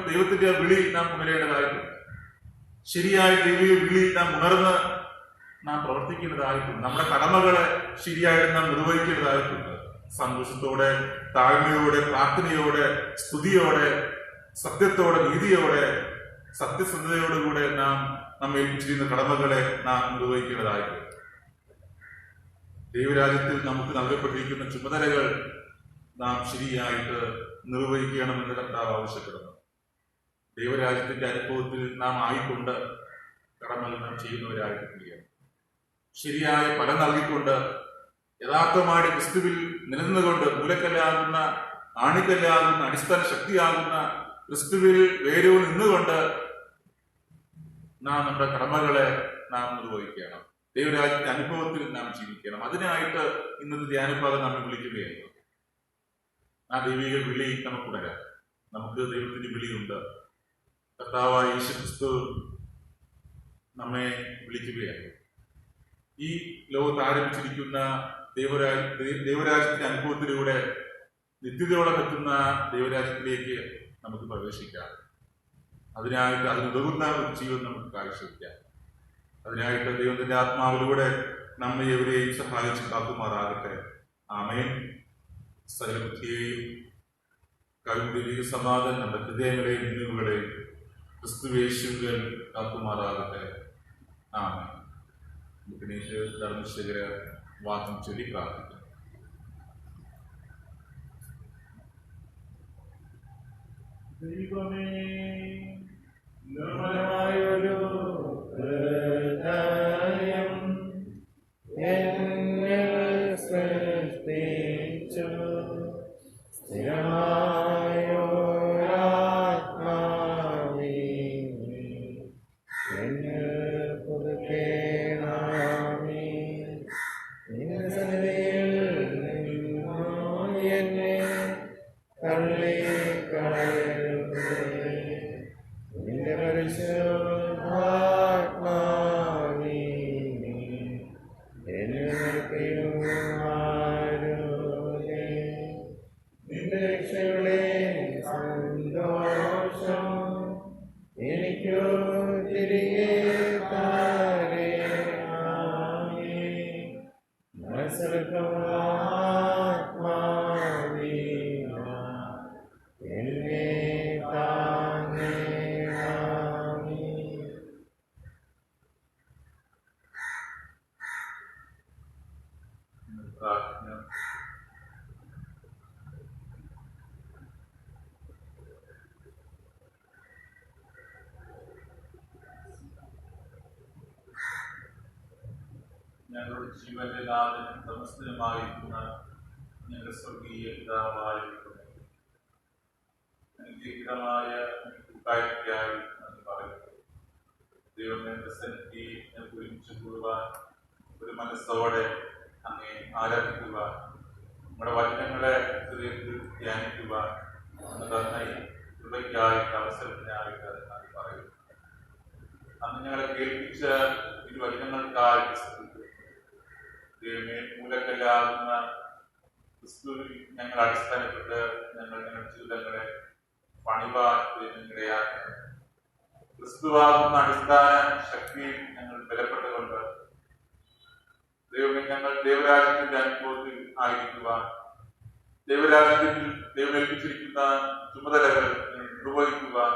ദൈവത്തിന്റെ വിളി നാം ഉണരേണ്ടതായിട്ടുണ്ട്. ശരിയായ ദൈവീയ വിളി നാം ഉണർന്ന് നാം പ്രവർത്തിക്കേണ്ടതായിട്ടുണ്ട്. നമ്മുടെ കടമകളെ ശരിയായിട്ട് നാം നിർവഹിക്കേണ്ടതായിട്ടുണ്ട്. സന്തോഷത്തോടെ, താഴ്മയോടെ, പ്രാർത്ഥനയോടെ, സ്തുതിയോടെ, സത്യത്തോടെ, നീതിയോടെ, സത്യസന്ധതയോടുകൂടെ നാം നമ്മെ ഏൽപ്പിച്ചിരുന്ന കടമകളെ നാം നിർവഹിക്കേണ്ടതായിട്ടുണ്ട്. ദൈവരാജ്യത്തിൽ നമുക്ക് നൽകപ്പെട്ടിരിക്കുന്ന ചുമതലകൾ നാം ശരിയായിട്ട് നിർവഹിക്കണമെന്ന് കർത്താവ് ആവശ്യപ്പെടുന്നു. ദൈവരാജ്യത്തിന്റെ അനുഭവത്തിൽ നാം ആയിക്കൊണ്ട് കടമകൾ നാം ചെയ്യുന്നവരായിട്ട് തീരുകയാണ്. ശരിയായ ഫലം നൽകിക്കൊണ്ട് യഥാർത്ഥമായിട്ട് ക്രിസ്തുവിൽ നിലനിന്നുകൊണ്ട് മൂലക്കല്ലാകുന്ന, ആണിക്കല്ലാകുന്ന, അടിസ്ഥാന ശക്തിയാകുന്ന ക്രിസ്തുവിൽ വേരൂർ നിന്നുകൊണ്ട് നാം നമ്മുടെ കടമകളെ നാം നിർവഹിക്കണം. ദൈവരാജ്യത്തിന്റെ അനുഭവത്തിൽ നാം ജീവിക്കണം. അതിനായിട്ട് ഇന്നത്തെ ധ്യാനഭാഗം നമ്മൾ വിളിക്കുകയാണ്. ആ ദൈവിക വിളി നമുക്കുണരാം. നമുക്ക് ദൈവത്തിന്റെ വിളിയുണ്ട്. കർത്താവായ യേശു ക്രിസ്തു നമ്മെ വിളിക്കുകയാണ്. ഈ ലോകത്ത് ആരംഭിച്ചിരിക്കുന്ന ദൈവരാജ്യത്തിന്റെ അനുഭവത്തിലൂടെ നിത്യതയോളം എത്തുന്ന ദൈവരാജ്യത്തിലേക്ക് നമുക്ക് പ്രവേശിക്കാം. അതിനായിട്ട് അതിനുതകുന്ന ഒരു ജീവിതം നമുക്ക് കാഴ്ചവെക്കാം. അതിനായിട്ട് ദൈവത്തിന്റെ ആത്മാവിലൂടെ നമ്മെ എവരെയും സഹായിച്ച് കാക്കുമാറാകട്ടെ. ആമേൻ. സകലബുദ്ധിയെയും കവിതയിലേക്ക് സമാധാനം നമ്മുടെ ഹൃദയങ്ങളെയും നിലവുകളെയും ക്രിസ്തുവേശുവിൽ കാക്കുമാറാകട്ടെ. ആമേൻ. ധർമ്മശേഖര വാദം ചൊല്ലി പ്രാർത്ഥിക്കാം.
ദൈവമേ, നിർമ്മലമായൊരു ഹൃദയം എന്നിൽ സൃഷ്ടിച്ചു, സ്ഥിരമായൊരാത്മാവേ എന്നിൽ പുതുക്കേണമേ. നിന്റെ സന്നിധിയിൽ നിന്നു എന്നെ തള്ളിക്കളയരുതേ. നിന്റെ പരിശുദ്ധാത്മാവേ എന്നിൽ നിർത്തിയുമാരുതേ. നിന്റെ രക്ഷയുടെ സന്തോഷം എനിക്കു തിരികെ തരണമേ. മനസ്സെടുക്കമാത്മാവേ എന്നെ താങ്ങണമേ.
പ്രാർത്ഥന. ഞങ്ങളുടെ ജീവന്റെ നാഥനും ധർമ്മസ്ഥനുമായിരിക്കുന്ന ഞങ്ങളുടെ സ്വർഗീയ പിതാവായിരിക്കുന്നു. അനുഗ്രഹീതമായ കൂട്ടായ്മയ്ക്കായി നന്ദി പറയുന്നു. ദൈവമേ സന്നിധിയെ ഒരുമിച്ച് കൂടുവാൻ ഒരു മനസ്സോടെ അങ്ങേ ആരാധിക്കുവാൻ നമ്മുടെ വചനങ്ങളെ ഹൃദയത്തിൽ ധ്യാനിക്കുവാൻ നന്നായി കൃപയ്ക്കായിട്ട് അവസരത്തിനായിട്ട് നന്ദി പറയുന്നു. അന്ന് ഞങ്ങളെ കേൾപ്പിച്ച ഈ വചനങ്ങൾക്കായി ദൈവമേ മൂലക്കല്ലാകുന്ന ക്രിസ്തുവിൽ ഞങ്ങൾ അടിസ്ഥാനപ്പെട്ട് ഞങ്ങളുടെ ജീവിതങ്ങളെ പണിവാൻ ഇടയാക്കുന്നു. ക്രിസ്തുവാകുന്ന അടിസ്ഥാന ശക്തിയിൽ ഞങ്ങൾ ബലപ്പെട്ടുകൊണ്ട് ദൈവമേ ഞങ്ങൾ ദൈവരാജ്യത്തിന്റെ അനുഭവത്തിൽ ആയിരിക്കുവാൻ ദൈവരാജ്യത്തിൽ ദൈവം ഏൽപ്പിച്ചിരിക്കുന്ന ചുമതലകൾ നിർവഹിക്കുവാൻ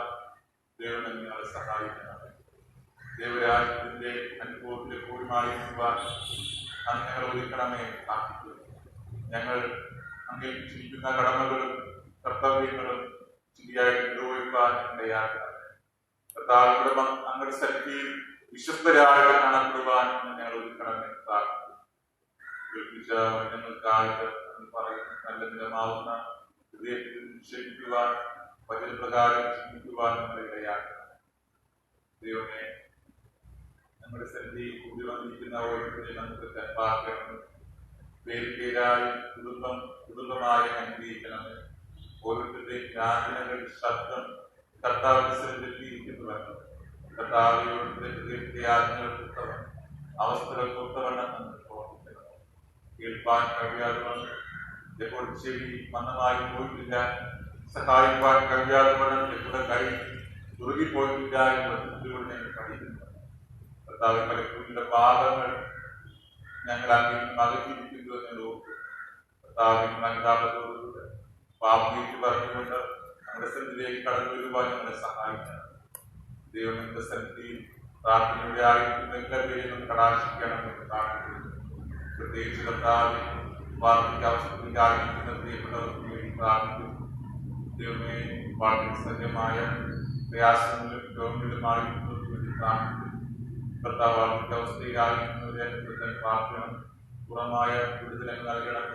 ദൈവം ഞങ്ങളെ സഹായിക്കണം. ദൈവരാജ്യത്തിന്റെ അനുഭവത്തിൽ പൂർണ്ണമായിരിക്കുവാൻ അന്ന് ഞങ്ങൾ ഒരുക്കണമേ പ്രാർത്ഥിക്കുന്നു. ഞങ്ങൾ അംഗീകരിച്ചിരിക്കുന്ന കടമകളും കർത്തവ്യങ്ങളും ശരിയായിട്ട് നിർവഹിക്കാൻ ഇടയാക്കണം. കർത്താവിന്റെ അങ്ങയുടെ ശക്തിയിൽ വിശ്വസ്തരായിട്ട് കാണപ്പെടുവാൻ ഞങ്ങൾ ഒരുക്കണമേ പ്രാർത്ഥിക്കുന്നു. കേൾപ്പിച്ച വചനങ്ങൾക്കായിട്ട് പറയുന്ന നല്ല നിലമാവുന്ന ഹൃദയത്തിൽ നിക്ഷേപിക്കുവാൻ വചനപ്രകാരം ചിന്തിക്കുവാൻ ഞങ്ങൾ ഇടയാക്കണം. ദൈവമേ നമ്മുടെ സന്നിധി കൂടി വന്നിരിക്കുന്ന ഓരോരുത്തരെയും നമുക്ക് കൽപ്പാക്കണം. പേരായി കുടുംബമായി അനുഗ്രഹിക്കണമേ. ഓരോരുത്തരുടെയും യാതനകൾ ശബ്ദം കർത്താവിന്റെ സ്ഥലത്തെത്തിയിരിക്കുന്നുവെന്ന് കർത്താവിന്റെ യാതനകൾ കൊടുത്തവൻ അവസ്ഥകൾ കൊടുത്തവണ്ണം നമ്മൾ പ്രവർത്തിക്കണം. കേൾപ്പാൻ കഴിയാതെ വന്ന് എപ്പോൾ ചെവി മന്ദമായി പോയിട്ടില്ല, സഹായിക്കാൻ കഴിയാതെ വണ്ണം എവിടെ കൈ തുറകിപ്പോയിട്ടില്ല എന്ന് ബുദ്ധിമുട്ട് ഞങ്ങൾ പഠിക്കുന്നു. കർത്താവ് പലപ്പോഴും പാപങ്ങൾ ഞങ്ങൾ അകറ്റിയിരിക്കുന്നു എന്ന് ഓർക്കും. കർത്താവിന് മനതാപത്തോടുകൂടെ പാപീറ്റ് പറഞ്ഞുകൊണ്ട് നമ്മുടെ സന്നിധിയിലേക്ക് കടന്നു വരുവാൻ ഞങ്ങളെ സഹായിക്കണം. ദൈവത്തിന്റെ സന്നിധിയിൽ പ്രാർത്ഥനയുടെ ആയിരിക്കുന്ന എല്ലാവരെയും കടാക്ഷിക്കണമെന്ന് പ്രാർത്ഥിക്കുന്നു. പ്രത്യേകിച്ച് കർത്താവിൽ വാർദ്ധക്യ അവസ്ഥയിലായിരിക്കുന്ന പ്രിയപ്പെട്ടവർക്ക് വേണ്ടി പ്രാർത്ഥിക്കുന്നു. ദൈവമേ വളരെ സജ്ജമായ പ്രയാസങ്ങളിലും രോഗങ്ങളിലുമായിരിക്കുന്നവർക്ക് വേണ്ടി പ്രാർത്ഥിക്കുന്നു. കർത്താവ് വാർദ്ധക്യ അവസ്ഥയിലായിരിക്കുന്നവരെ പ്രാർത്ഥനം പൂർണ്ണമായ വിടുതലങ്ങൾ നൽകണം.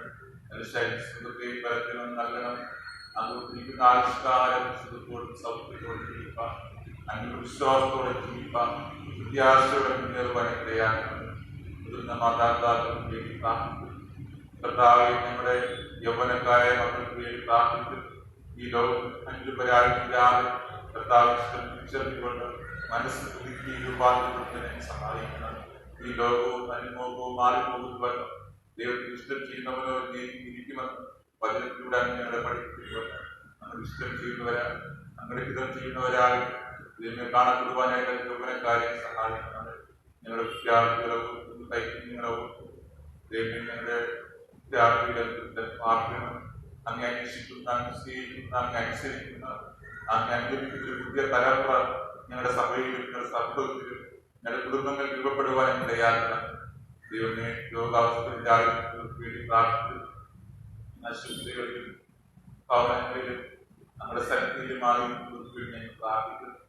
ശരീരത്തെയും ബലത്തിനും നൽകണം. അതുകൊണ്ടിരിക്കുന്ന ആവിഷ്കാരം സുഖത്തോടും സൗഖ്യത്തോടും ജീവിക്കാം. അങ്ങനെ വിശ്വാസത്തോടെ ജീവിക്കാം. വിദ്യാർത്ഥിയോടെ മുന്നേറുവാൻ ഇടയാക്കണം. മുതിർന്ന മാതാപിതാക്കൾക്ക് വേണ്ടി പ്രാർത്ഥിക്കും. കർത്താവെ നമ്മുടെ യൗവനക്കാരായ മക്കൾക്ക് വേണ്ടി പ്രാർത്ഥിക്കും. ഈ ലോകം അനുപരാധിക്കാതെ കർത്താവ് ഇഷ്ടം തിരിച്ചറിഞ്ഞുകൊണ്ട് മനസ്സ് പുതുക്കി രൂപാന്തരപ്പെടുന്നതിനെ സഹായിക്കണം. ഈ ലോകവും അനുഭവവും മാറിപ്പോകുന്നുവല്ലോ. ദൈവത്തിന് ഇഷ്ടം ചെയ്യുന്നവനോ ഇരിക്കുമെന്ന് വചനത്തിലൂടെ ഞങ്ങളെ പഠിപ്പിക്കുന്നുണ്ട്. നമ്മൾ ഇഷ്ടം ചെയ്യുന്നവരാ നമ്മുടെ ഹിതം ചെയ്യുന്നവരായി ദൈവം കാണപ്പെടുവാനായിട്ട് യൗവനക്കാരെ സഹായിക്കണം. ഞങ്ങളുടെ വിദ്യാർത്ഥികളോ കൈക്കുഞ്ഞുങ്ങളോ ദൈവം ഞങ്ങളുടെ വിദ്യാർത്ഥികളെ പാർക്കണം. അങ്ങ് അന്വേഷിക്കുന്ന, അങ്ങ് സ്നേഹിക്കുന്ന, അങ്ങ് അനുസരിക്കുന്ന, അങ്ങ് അനുഭവിക്കുന്ന ഒരു പുതിയ തലമുറ ഞങ്ങളുടെ സഭയിലും ഞങ്ങളുടെ സമൂഹത്തിലും ഞങ്ങളുടെ കുടുംബങ്ങൾ രൂപപ്പെടുവാൻ ഇടയാക്കണം. ദൈവമേ രോഗാവസ്ഥയിലായിരിക്കുന്നവർക്ക് വേണ്ടി പ്രാർത്ഥിക്കുന്നു. ആശുപത്രികളിലും ഭവനങ്ങളിലും നമ്മുടെ സന്നിധിയിലുമായിരിക്കുന്നവർക്ക് വേണ്ടി ഞങ്ങൾ പ്രാർത്ഥിക്കുന്നു.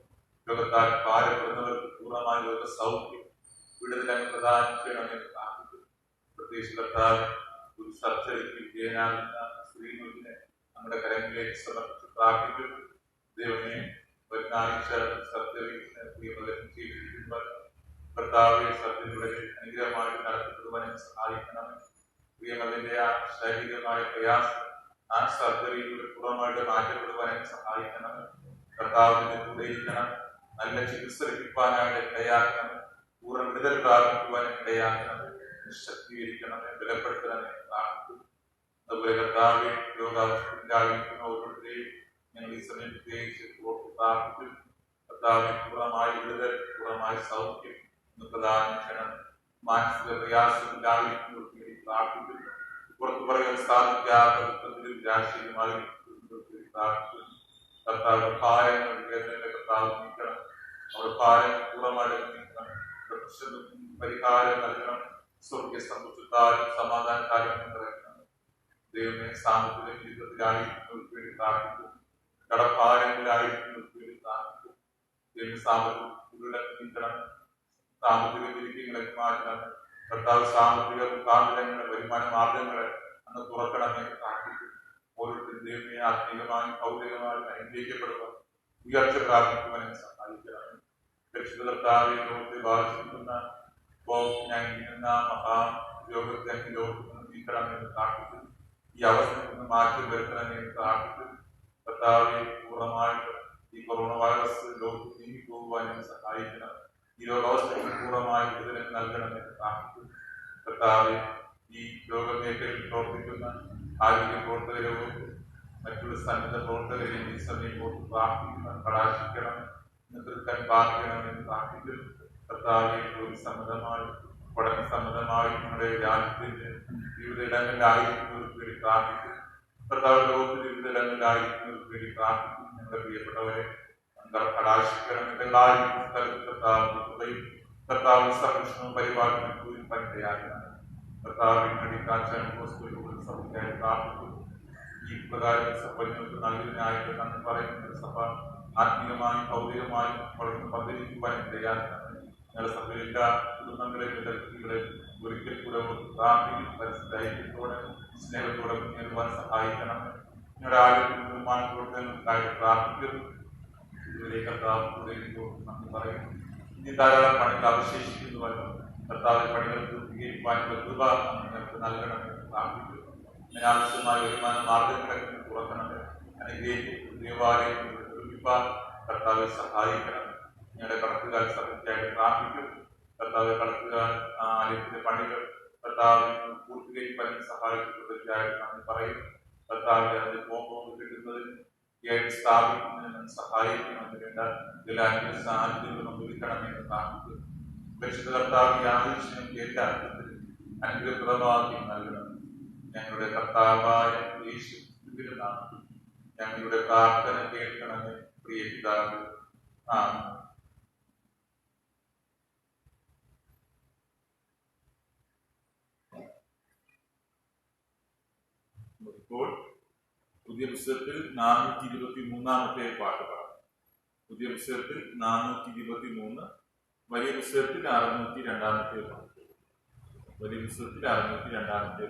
രോഗത്താൽ ഭാരപ്പെടുന്നവർക്ക് പൂർണ്ണമായ രോഗ സൗഖ്യം വിടുതലങ്ങൾ പ്രദാനം ചെയ്യണമെന്ന് പ്രാർത്ഥിക്കുന്നു. പ്രത്യേകിച്ച് കർത്താവ് ഒരു സർജറിക്ക് വിധേയനാകുന്ന സ്ത്രീകളെ നമ്മുടെ കരങ്ങളിലേക്ക് സമർപ്പിച്ച് പ്രാർത്ഥിക്കുന്നു. ദൈവമേ വരുന്നാഴ്ച സർജറി ചെയ്തിരിക്കുമ്പോൾ കർത്താവെ സർജറിയുടെ അനുഗ്രഹമായിട്ട് നടത്തിപ്പെടുവാൻ സഹായിക്കണം. പ്രിയമതിന്റെ ആ ശാരീരികമായ പ്രയാസം ആ സർജറിയിലൂടെ പൂർണ്ണമായിട്ട് മാറ്റപ്പെടുവാൻ സഹായിക്കണം. കർത്താവിന്റെ കൂടെ ഇരിക്കണം. നല്ല ചികിത്സ ലഭിക്കാനായിട്ട് ഇടയാക്കണം. പൂർണ്ണ വിടുതൽ പ്രാപിക്കുവാൻ ഇടയാക്കണം. ശക്തീകരിക്കണമേ, ബലപ്പെടുത്തണമേ പ്രാർത്ഥിക്കുന്നു. അതുപോലെ കർത്താവെ രോഗാവസ്ഥയിലായിരിക്കുന്ന ഓരോരുത്തരെയും ഞങ്ങൾ ഈ സമയം പ്രത്യേകിച്ച് പ്രാർത്ഥിക്കുന്നു. കർത്താവെ പൂർണ്ണമായ വിടുതൽ, പൂർണ്ണമായ സൗഖ്യം പ്രദാനം ചെയ്യണം. മാനസിക പ്രയാസത്തിലായിരിക്കുന്നവർക്ക് വേണ്ടി പ്രാർത്ഥിക്കുന്നു. പുറത്തു പറയാൻ സാധിക്കാത്ത രാഷ്ട്രീയമായിരിക്കുന്നവർക്ക് വേണ്ടി പ്രാർത്ഥിക്കുന്നു. കർത്താവിന്റെ ഭാരങ്ങൾ കർത്താവ് നീക്കണം. അവരുടെ ഭാരം പൂർണ്ണമായിട്ട് നീക്കണം. പരിഹാരം നൽകണം. സ്വർഗീയ സമ്പത്താലും സമാധാനത്താലും നിറയ്ക്കണം. ദൈവമേ സാമ്പത്തിക ജീവിതത്തിലായിരിക്കുന്നവർക്ക് വേണ്ടി പ്രാർത്ഥിക്കുന്നു. കടഭാരങ്ങളിലായിരിക്കുന്നവർക്ക് വേണ്ടി പ്രാർത്ഥിക്കുന്നു. ദൈവം സാമ്പത്തിക നീക്കണം. സാമ്പത്തിക വിരിക്കങ്ങളെ മാറ്റണം. കർത്താവ് സാമ്പത്തിക മുഖാന്തരങ്ങളെ, വരുമാന മാർഗങ്ങളെ അന്ന് തുറക്കണമെന്ന് പ്രാർത്ഥിക്കുന്നു. ഓരോരുത്തരും ദൈവമേ ആത്മീയമായും ഭൗതികമായും അനുഗ്രഹിക്കപ്പെടുവാൻ ഉയർച്ച പ്രാപിക്കുവാൻ സഹായിക്കണം. പരിശുദ്ധ കർത്താവെ, ലോകത്തെ ബാധിച്ചിരിക്കുന്ന എന്ന മഹാരോഗത്തെ ലോകത്തിൽ നീക്കണമെന്ന് പ്രാർത്ഥിക്കുന്നു. ഈ അവസ്ഥയിൽ നിന്ന് മാറ്റം വരുത്തണമെന്ന് പ്രാർത്ഥിക്കുന്നു. കർത്താവെ, പൂർണ്ണമായിട്ട് ഈ കൊറോണ വൈറസ് ലോകത്തിൽ നീങ്ങിപ്പോകുവാൻ സഹായിക്കണം. ഈ രോഗാവസ്ഥയ്ക്ക് പൂർണ്ണമായ വിടുതൽ നൽകണമെന്ന് പ്രാർത്ഥിക്കുന്നു. കർത്താവെ, ഈ രോഗമേഖലയിൽ പ്രവർത്തിക്കുന്ന ആരോഗ്യ പ്രവർത്തകരും മറ്റുള്ള സന്നദ്ധ പ്രവർത്തകരെയും ഈ സമയം പ്രാർത്ഥിക്കണം, കടാശിക്കണം, നേതൃത്വം പാർക്കണമെന്ന് പ്രാർത്ഥിക്കുന്നു. കർത്താവെ, ജോലി സമ്മതമായി പഠന സമ്മതമായി നമ്മുടെ രാജ്യത്തിന്റെ വിവിധ ഇടങ്ങളിലായിരിക്കുന്നവർക്ക് വേണ്ടി പ്രാർത്ഥിക്കുന്നു. കർത്താവ്, ലോകത്തിൽ വിവിധ ഇടങ്ങളിലായിരിക്കുന്നവർക്ക് വേണ്ടി പ്രാർത്ഥിക്കുന്നു. ഞങ്ങളുടെ പ്രിയപ്പെട്ടവരെ കടാശിക്കണം. ഇതെല്ലാവരും സ്ഥലത്ത് കർത്താവ് സംരക്ഷണവും പരിപാലനവും പണിതയാക്കണം. കർത്താവിനെ സംബന്ധിക്കായി പ്രാർത്ഥിക്കുന്നു. ഈ പ്രകാരം സഭകൾക്ക് നൽകുന്നതിനായിട്ട് നന്ദി പറയുന്ന സഭ ആത്മീയമായും ഭൗതികമായും വളർന്ന് പന്തലിക്കുവാൻ ഇടയാക്കണം. ഞങ്ങളുടെ സഭയിലെ എല്ലാ കുടുംബങ്ങളെ വ്യക്തികളെ ഒരിക്കൽ കൂടെ പ്രാർത്ഥിക്കും. ധൈര്യത്തോടെ സ്നേഹത്തോടെ മുന്നേറുവാൻ സഹായിക്കണം. ഞങ്ങളുടെ ആരോഗ്യ നിർമ്മാണ പ്രവർത്തനങ്ങൾക്കായി പ്രാർത്ഥിക്കുന്നു. ഇതിലെ കർത്താവ് നന്ദി പറയുന്നു. ഇനി ധാരാളം പണികൾ അവശേഷിക്കുന്നുവല്ലോ. കർത്താവിന്റെ പണികൾ പൂർത്തീകരിക്കുവാനുള്ള കൃപ നിങ്ങൾക്ക് നൽകണമെന്ന് പ്രാർത്ഥിക്കുന്നു. അതിനാവശ്യമായ വരുമാന മാർഗങ്ങളെ തുറക്കണമേ. അനുഗ്രഹിക്കും ദേവാലയം നിർമ്മിപ്പാൻ കർത്താവെ സഹായിക്കണം. ഞങ്ങളുടെ കടത്തുകാർ സഭയ്ക്കായിട്ട് പ്രാർത്ഥിക്കും. കർത്താവ് കടത്തുകാർ ആലയത്തിന്റെ പണികൾ കർത്താവിന് പൂർത്തീകരിക്കാൻ സഹായിക്കുന്നതിനായിട്ട് നന്ദി പറയും. കർത്താവിന്റെ അതിന്റെ പോകുമ്പോൾ കിട്ടുന്നതിന് സ്ഥാപിക്കുന്നതിന് സഹായിക്കണമെന്ന് വേണ്ട എല്ലാ സാഹചര്യങ്ങളും ഒരുക്കണമെന്ന് പ്രാർത്ഥിക്കുന്നു. പരിശുദ്ധ കർത്താവിന്റെ ആവശ്യം എല്ലാ അർത്ഥത്തിലും അനുഗ്രഹപ്രദമാക്കി നൽകണം. ഞങ്ങളുടെ കർത്താവായ യേശുവിന്റെ നാമത്തിൽ ഞങ്ങളുടെ പ്രാർത്ഥന കേൾക്കണമെന്ന് പ്രിയ പിതാവ്. ആമേൻ. ഇപ്പോൾ പുതിയ പുസ്തകത്തിൽ 423 പാട്ട് പാടാം. പുതിയ പുസ്തകത്തിൽ 423, വലിയ പുസ്തകത്തിൽ 602 പാട്ട്. വലിയ പുസ്തകത്തിൽ 602 പാട്ട്.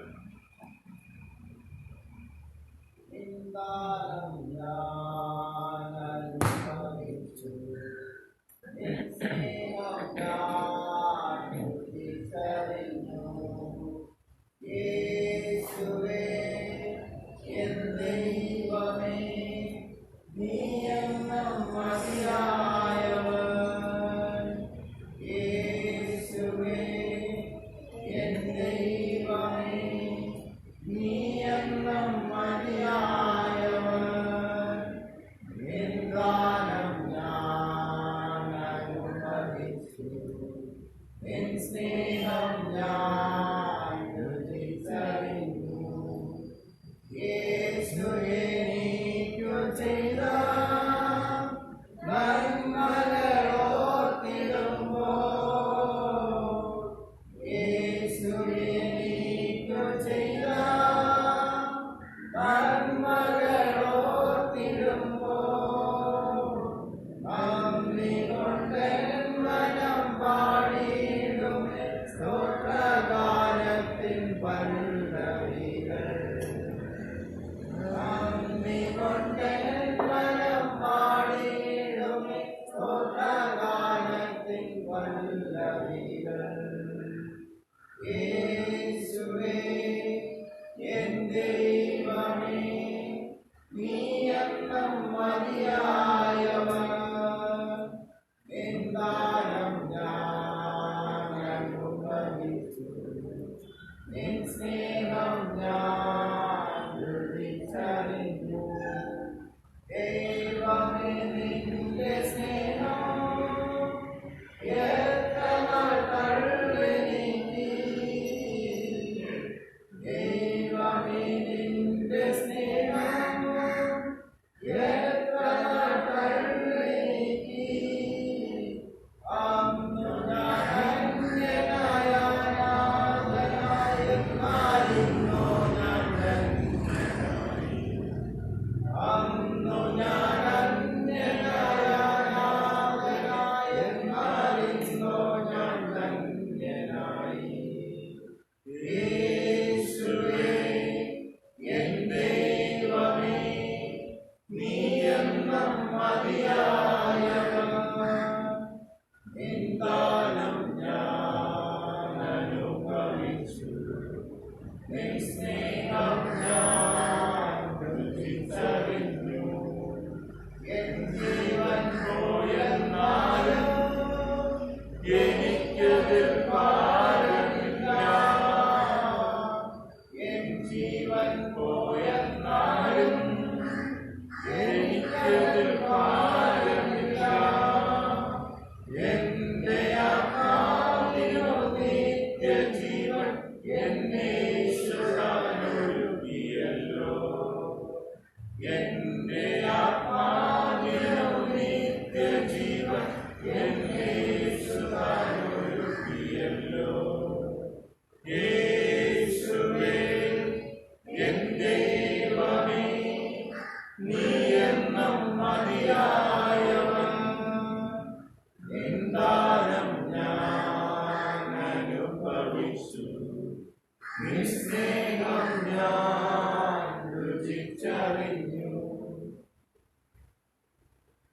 നിസ്നേഹം ഞാൻ രുചിച്ചറിഞ്ഞു.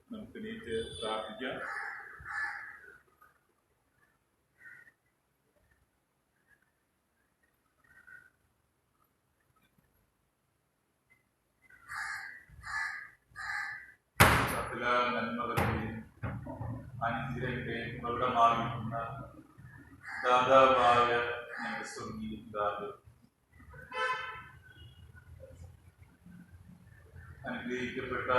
നമുക്ക് നീറ്റ് പ്രാർത്ഥിക്കാം. സകല നന്മകളുടെയും അനുഗ്രഹത്തെയും പ്രകടമായിരിക്കുന്ന ദാതാവായ ഞങ്ങളുടെ സ്വർഗീയ പിതാവേ, അനുഗ്രഹിക്കപ്പെട്ട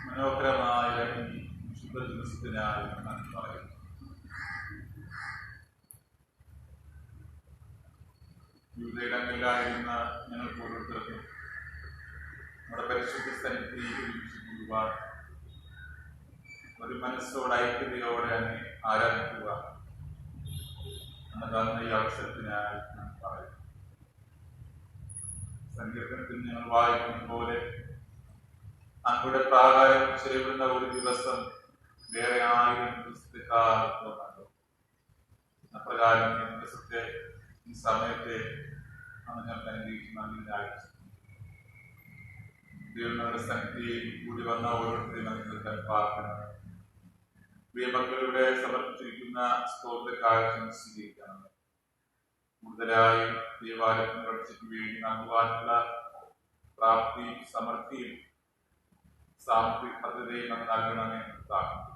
മനോഹരമായ ഈ വിശുദ്ധ ദിവസത്തിനായി നന്ദി പറയുന്നു. വിവിധയിടങ്ങളിലായിരുന്ന ഞങ്ങൾക്ക് ഓരോരുത്തർക്കും നമ്മുടെ പരിശുദ്ധ സന്നിധിയിൽ ഒരുമിച്ചുകൂടുവാൻ, ഒരു മനസ്സോടെ ഐക്യതയോടെ അങ്ങ് ആരാധിക്കുക എന്നതാണ് ഈ അവസരത്തിനായി ഞാൻ പറയുന്നു. സങ്കീർത്തനത്തിൽ ഞങ്ങൾ വായിക്കുന്ന പോലെ അങ്ങയുടെ പ്രാകാരം ചെലവിടുന്ന ഒരു ദിവസം വേറെ 1000 ദിവസത്തെക്കാലത്തോ അപ്രകാരം ഈ ദിവസത്തെ ഈ സമയത്തെ ആണ് ഞങ്ങൾക്ക് അനുഗ്രഹിക്കുന്ന നന്ദിയായി ദൈവങ്ങളുടെ സന്നിധിയിൽ കൂടി വന്ന ഓരോരുത്തരെയും നിങ്ങൾക്ക് പ്രാർത്ഥന പ്രിയമക്കളുടെ സമർപ്പിച്ചിരിക്കുന്ന സ്തോത്ര കാഴ്ച സ്വീകരിക്കണം. കൂടുതലായി ദൈവാലയത്തിന് പഠിച്ചിട്ട് വേണ്ടി നൽകുവാനുള്ള പ്രാപ്തിയും സമൃദ്ധിയും സാമ്പത്തിക ഭദ്രതയും നമുക്ക് നൽകണമെന്ന് പ്രാർത്ഥിക്കുന്നു.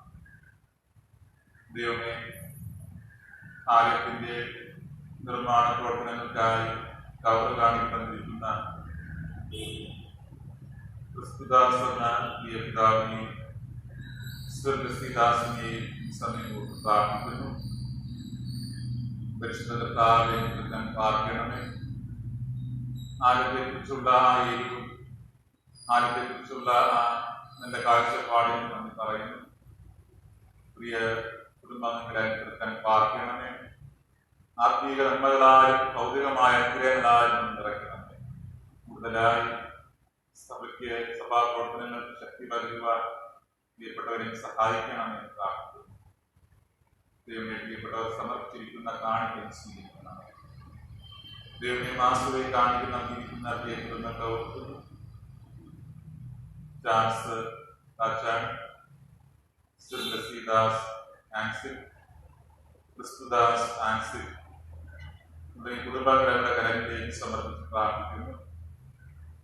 ദൈവമേ, ആലയത്തിന്റെ നിർമ്മാണ പ്രവർത്തനങ്ങൾക്കായി കവർ കാണിക്കൊണ്ടിരിക്കുന്ന ക്രിസ്തുദാസ് എന്ന പ്രിയ പിതാവിനെയും സ്വർഗസ്വദാസിനെയും സമയം പ്രാർത്ഥിക്കുന്നു. പരിശുദ്ധ കർത്താവേ, ഞാൻ പ്രാർത്ഥിക്കണമേ. ആലയത്തെക്കുറിച്ചുള്ള ആ എരിവും ആലയത്തെക്കുറിച്ചുള്ള ആ നല്ല കാഴ്ചപ്പാടിനും നന്ദി പറയുന്നു. പ്രിയ കുടുംബാംഗങ്ങളെ ഞാൻ പ്രാർത്ഥിക്കണമേ. ആത്മീക നന്മകളാലും ഭൗതികമായ അനുഗ്രഹങ്ങളാലും നിറയ്ക്കണമേ. കൂടുതലായി സഭയ്ക്ക് സഭാ പ്രവർത്തനങ്ങൾക്ക് ശക്തി പകരുവാൻ പ്രിയപ്പെട്ടവരെ സഹായിക്കണമെന്ന് പ്രാർത്ഥിക്കുന്നു. ദൈവമേ, പ്രിയപ്പെട്ടവർ സമർപ്പിച്ചിരിക്കുന്ന കാണിക്കൽ സ്വീകരിക്കണമേ. ദൈവമേ, മാസവെ കാണിക്കുന്ന പ്രിയപ്പെടുന്നൊക്കെ ഓർക്കുന്നു. ചാൾസ് താച്ചാൻ, ശ്രീദാസ് ആൻസിൽ, ക്രിസ്തുദാസ് ആൻസിൽ തുടങ്ങിയ കുടുംബങ്ങളുടെ കരങ്ങളിലേക്ക് സമർപ്പിച്ച് പ്രാർത്ഥിക്കുന്നു.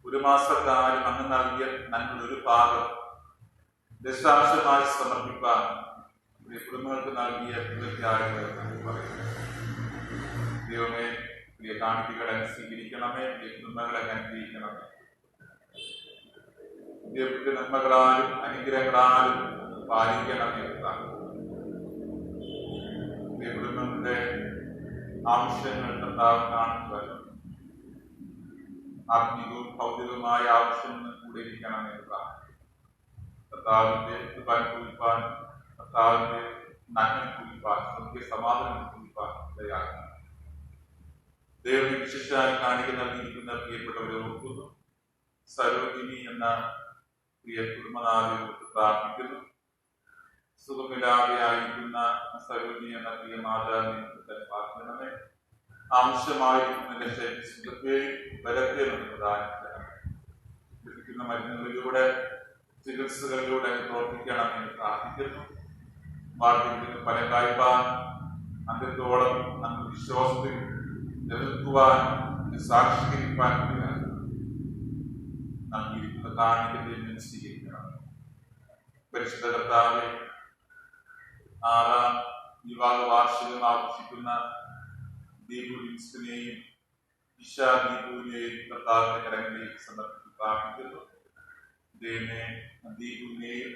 ഒരു മാസക്കാലം അങ്ങ് നൽകിയ നന്മ ഒരു ഭാഗം ദശാംശമായി സമർപ്പിക്കാൻ കുടുംബങ്ങൾക്ക് നൽകിയ കൃത്യമായി പറയുന്നു. ദൈവമേ, പ്രിയ കാണികളെ സ്വീകരിക്കണമേ. പ്രിയ കുടുംബങ്ങളെ അനുഗ്രഹിക്കണമേ. ദൈവത്തിന്റെ നന്മകളാലും അനുഗ്രഹങ്ങളാലും പാലിക്കണമേ. പ്രിയ കുടുംബങ്ങളുടെ ആവശ്യങ്ങൾ കർത്താവ് കാണുന്നതല്ല. ആത്മീയവും ഭൗതികവുമായ ആവശ്യങ്ങൾ കൂടെ ഇരിക്കണമെന്ന് കർത്താവിന്റെ അനുഭവിപ്പാൻ, കർത്താവിന്റെ നന്മ കുറിപ്പാൻ, സ്വർഗീയ സമാധാനം കുറിപ്പാൻ ഇടയാക്കണം. ദൈവം വിശേഷാൽ കാണിക്കുന്ന നൽകിയിരിക്കുന്ന പ്രിയപ്പെട്ടവരെ ഓർക്കുന്നു. സരോജിനി എന്ന പ്രിയ കുടുംബനാഥയോട് പ്രാർത്ഥിക്കുന്നു. സുഖമില്ലാതെയായിരിക്കുന്ന സരോജിനി എന്ന പ്രിയ മാതാവിനെ പ്രാർത്ഥനമേ. ആവശ്യമായിരിക്കുന്ന സുഖത്തെയും ബലത്തെയും പ്രദാനം ചെയ്യണം. ലഭിക്കുന്ന മരുന്നുകളിലൂടെ ചികിത്സകളിലൂടെ പ്രവർത്തിക്കണമെന്ന് പ്രാർത്ഥിക്കുന്നു. വാർത്തയിൽ പല കായ്പാൻ അന്ത്യത്തോളം നമ്മൾ വിശ്വാസത്തിൽ നിലനിൽക്കുവാൻ, സാക്ഷീകരിക്കാൻ നൽകിയിരിക്കുന്ന കാണിക്കത്തെ സ്വീകരിക്കണം. പരിശുദ്ധ കർത്താവെ, 6ാം വിവാഹ വാർഷികം ആഘോഷിക്കുന്ന ദീപു ലിൻസിനെയും ഇഷാ ദീപുവിനെയും കർത്താവിന്റെ കരങ്ങളിലേക്ക് സമർപ്പിച്ച് പ്രാർത്ഥിക്കുന്നു. ദൈവമേ, ദീപുവിനെയും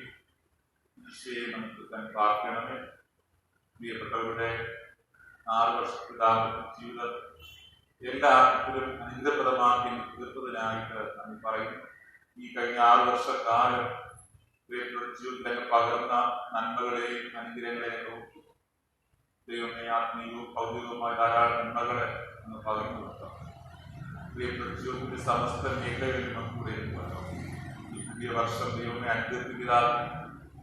ഈശോയെ നമുക്ക് പ്രാർത്ഥിക്കണമേ. പ്രിയപ്പെട്ടവരുടെ 6 വർഷത്തെ ദാമ്പത്യ ജീവിതം എല്ലാ അർത്ഥത്തിലും അനുഗ്രഹപ്രദമാക്കി തീർത്തതിനായിട്ട് നന്ദി പറയുന്നു. ഈ കഴിഞ്ഞ 6 വർഷക്കാലം പ്രിയപ്പെട്ടവരുടെ ജീവിതത്തിൽ പകർന്ന നന്മകളെയും അനുഗ്രഹങ്ങളെയും നോക്കി ദൈവമേ, ആത്മീയവും ഭൗതികവുമായ ധാരാളം നന്മകളെ ഒന്ന് പകർന്നു കൊടുക്കാം. പ്രിയപ്പെട്ട ജീവിതത്തിന്റെ സമസ്ത മേഖലകളിലും നമുക്കൂടെ ഈ പുതിയ വർഷം ദൈവമേ അനുഗ്രഹത്തിൻ്റെതാക്കി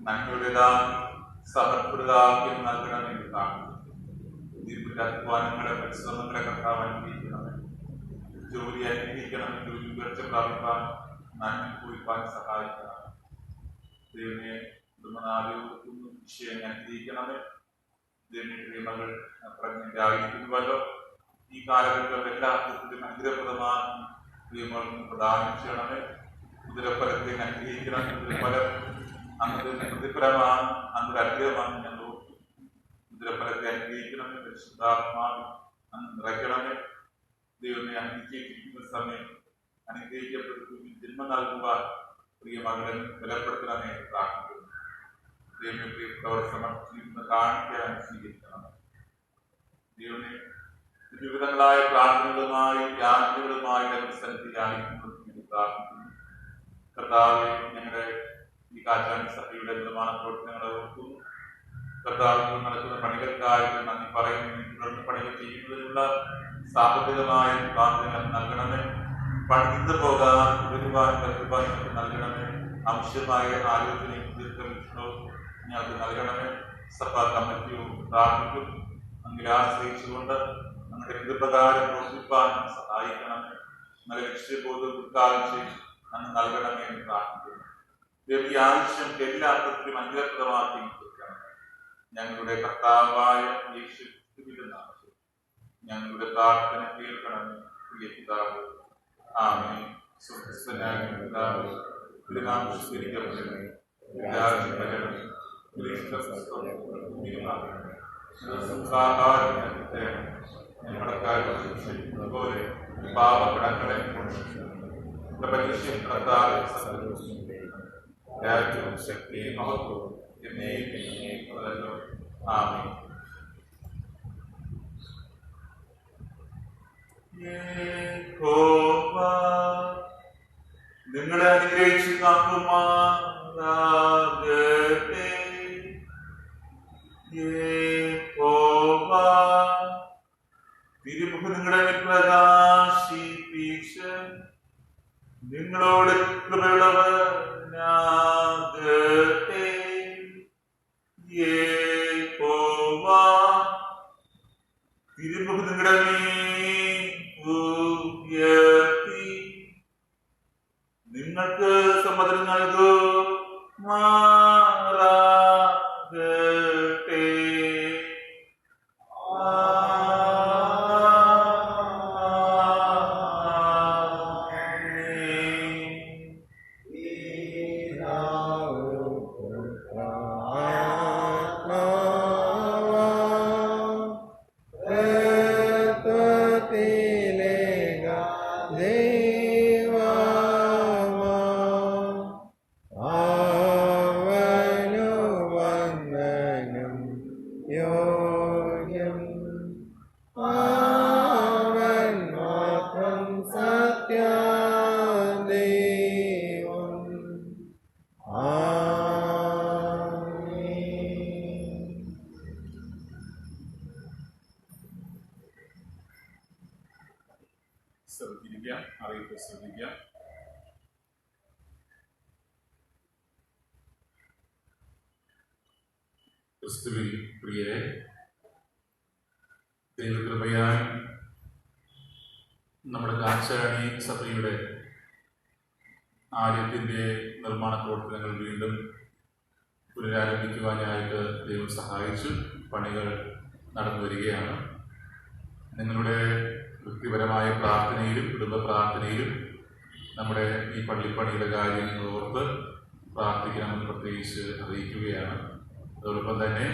നന്മയുടേതാക്കി സമർപ്പിതതാക്കി നൽകണമെന്ന് കാണുന്നു. ജീവിതത്തിന്റെ അധ്വാനങ്ങളെ പരിശ്രമങ്ങളെ കർത്താവ് അനുഗ്രഹിക്കണം. ജോലി അനുഗ്രഹിക്കണം, ജോലി ഉയർച്ച പ്രാപിപ്പാൻ നന്മ കുറിപ്പാൻ സഹായിക്കണം. ദൈവമേ, കുടുംബനാഥികൾക്കും വിഷയം അനുഗ്രഹിക്കണമേ. ദൈവമേ, മകൾ പ്രഗ്നന്റ് ആയിരിക്കുന്നുവല്ലോ, ഈ കാലഘട്ടം എല്ലാ അർത്ഥത്തിലും അനുഗ്രഹപ്രദമായ ദൈവങ്ങൾക്ക് പ്രദാനം ചെയ്യണമേ. ഉദരഫലത്തെ അനുഗ്രഹിക്കണം. ഉദരഫലം അന്നത്തെ പ്രതിഫലമാണ്, അന്നൊരു അനുഗ്രഹമാണ്. ഞങ്ങൾ ഉദരഫലത്തെ അനുഗ്രഹിക്കണമേ. പരിശുദ്ധാത്മാവിൽ അന്ന് നിറയ്ക്കണമേ. ദൈവമേ, അനുഗ്രഹിക്കുന്ന സമയം അനുഗ്രഹിക്കപ്പെടുത്തും ജന്മം നൽകുവാൻ പ്രിയ മകളെ ബലപ്പെടുത്തണമേ പ്രാർത്ഥിക്കുന്നു. ദൈവമേ, പ്രിയപ്പെട്ടവർ സമർപ്പിച്ചിരുന്ന കാണിക്കാൻ സ്വീകരിക്കണമേ. ദൈവമേ, വിവിധങ്ങളായ പ്രാർത്ഥനകളുമായി യാത്രകളുമായി സന്നിധിയായിരിക്കുന്നത് പ്രാർത്ഥിക്കുന്നു. കർത്താവെ, ഞങ്ങളുടെ ഈ കാറ്റാണി സഭയുടെ നിർമ്മാണ പ്രവർത്തനങ്ങളെ ഓർക്കുന്നു. കർത്താവിൽ നടക്കുന്ന പണികൾക്കായിട്ട് നന്ദി പറയുന്നു. തുടർന്ന് പണികൾ ചെയ്യുന്നതിനുള്ള സാമ്പത്തികമായ പ്രാർത്ഥനകൾ നൽകണമേ. പണിന്ന് പോകാൻ തുടരുവാൻ കരുതുവാനൊക്കെ നൽകണമേ. ആവശ്യമായ ആരോഗ്യവും ദീർഘവീക്ഷണവും ഞങ്ങൾക്ക് നൽകണമേ. സഭാ കമ്മിറ്റിയും പ്രാർത്ഥിക്കും അങ്ങനെ ആശ്രയിച്ചുകൊണ്ട് നമ്മുടെ എന്തുപ്രകാരം പ്രവർത്തിപ്പാൻ സഹായിക്കണമേ. നല്ല ലക്ഷ്യബോധം ഉദ്ഘാടനം അന്ന് നൽകണമേ എന്ന് പ്രാർത്ഥിക്കുന്നു. ഈ ആവശ്യം എല്ലാ അർത്ഥത്തിലും അനുഗ്രഹപ്രദമാക്കി തീർക്കണമേ. ഞങ്ങളുടെ കർത്താവായ യേശുവിന്റെ നാമത്തിൽ ഞങ്ങളുടെ പ്രാർത്ഥന കേൾക്കണമേ. പ്രിയ പിതാവേ, ആമേൻ. സ്വർഗ്ഗസ്ഥനായ പിതാവേ, തിരുനാമം സ്വീകരിക്കപ്പെടണമേ. രാജ്യം വരണമേ. ഞങ്ങളുടെ കാര്യം പോലെ പാപകടങ്ങളെ പ്രപഞ്ചം കർത്താവേ രാജ്യവും ശക്തിയും മഹത്വവും എന്നേക്കുമല്ലോ. ആമേൻ. യഹോവ നിങ്ങളെ അനുഗ്രഹിച്ചു കാക്കുമാറാകട്ടെ. യഹോവ തിരുമുഖം നിങ്ങളെ പ്രകാശിപ്പിച്ച് നിങ്ങളോട് കൃപയുള്ളവനാകട്ടെ. യഹോവ തിരുമുഖം നിങ്ങളുടെ മേൽ ഉയർത്തി നിങ്ങൾക്ക് സമ്മതം നൽകുമാറാകട്ടെ. ശ്രദ്ധിക്കാം, അറിയിപ്പ് ശ്രദ്ധിക്കാം. ക്രിസ്തുവിൽ പ്രിയരെ, ദൈവകൃപയാൽ നമ്മുടെ കാച്ചാണി സഭയുടെ ആലയത്തിന്റെ നിർമ്മാണ പ്രവർത്തനങ്ങൾ വീണ്ടും പുനരാരംഭിക്കുവാനായിട്ട് ദൈവം സഹായിച്ചു. പണികൾ നടന്നു വരികയാണ്. നിങ്ങളുടെ വ്യക്തിപരമായ പ്രാർത്ഥനയിലും കുടുംബ പ്രാർത്ഥനയിലും നമ്മുടെ ഈ പള്ളിപ്പണിയുടെ കാര്യങ്ങൾ ഓർത്ത് പ്രാർത്ഥിക്കണമെന്ന് പ്രത്യേകിച്ച് അറിയിക്കുകയാണ്. അതോടൊപ്പം തന്നെ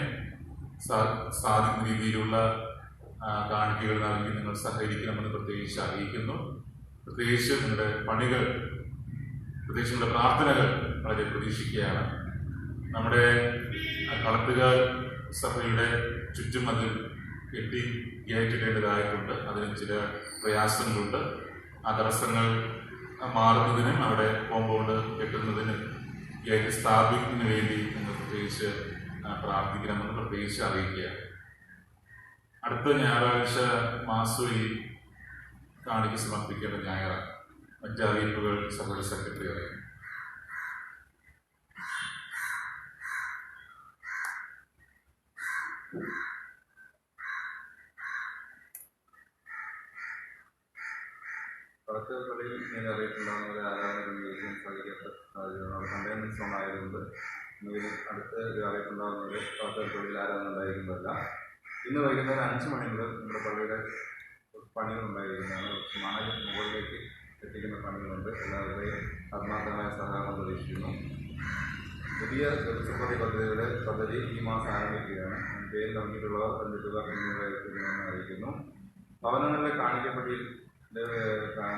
സാധിക്കുന്ന രീതിയിലുള്ള കാണിക്കകൾ നൽകി നിങ്ങൾ സഹകരിക്കണമെന്ന് പ്രത്യേകിച്ച് അറിയിക്കുന്നു. പ്രത്യേകിച്ച് നിങ്ങളുടെ പണികൾ, പ്രത്യേകിച്ച് നിങ്ങളുടെ പ്രാർത്ഥനകൾ വളരെ പ്രതീക്ഷിക്കുകയാണ്. നമ്മുടെ കളത്തുകാർ സഭയുടെ ചുറ്റും അതിൽ കെട്ടി കയറ്റിടേണ്ടതായിട്ടുണ്ട്. അതിന് ചില പ്രയാസങ്ങളുണ്ട്. ആ തടസ്സങ്ങൾ മാറുന്നതിനും അവിടെ കോമ്പൗണ്ട് കെട്ടുന്നതിനും കയറ്റി സ്ഥാപിക്കുന്നതിന് വേണ്ടി നിങ്ങൾ പ്രത്യേകിച്ച് പ്രാർത്ഥിക്കണമെന്ന് പ്രത്യേകിച്ച് അറിയിക്കുക. അടുത്ത ഞായറാഴ്ച മാസൂരി കാണിക്ക് സമർപ്പിക്കേണ്ട ഞായറാഴ്ച. മറ്റ് അറിയിപ്പുകൾ സഭയുടെ സെക്രട്ടറി അറിയിക്കും.
പള്ളിയിൽ ഇങ്ങനെ അറിയിട്ടുണ്ടാകുന്ന ഒരു ആരാധന ക്രമീകരിക്കാൻ സാധിക്കാത്ത സാഹചര്യമാണ്. കണ്ടെയ്ൻമെന്റ് സോൺ ആയതുകൊണ്ട് അടുത്ത് ഒരു അറിയിട്ടുണ്ടാകുന്നത് പള്ളിയിൽ ആരാധന ഉണ്ടായിരിക്കുന്നതല്ല. ഇന്ന് വൈകുന്നേരം 5 മണി മുതൽ നമ്മുടെ പള്ളിയുടെ പണികൾ ഉണ്ടായിരിക്കുന്നതാണ്. മണൽ മുകളിലേക്ക് എത്തിക്കുന്ന പണികളുണ്ട്. എല്ലാവരുടെയും ആത്മാർത്ഥമായ സഹകരണം പ്രതീക്ഷിക്കുന്നു. പുതിയ ചെറുപ്പതി പദ്ധതി ഈ മാസം ആരംഭിക്കുകയാണ്. പേര് നൽകിയിട്ടുള്ളവർ അതിൻ്റെ തുക എന്നിവയെന്ന് അറിയിക്കുന്നു. ഭവനങ്ങളിലെ കാണിക്കപ്പടിയിൽ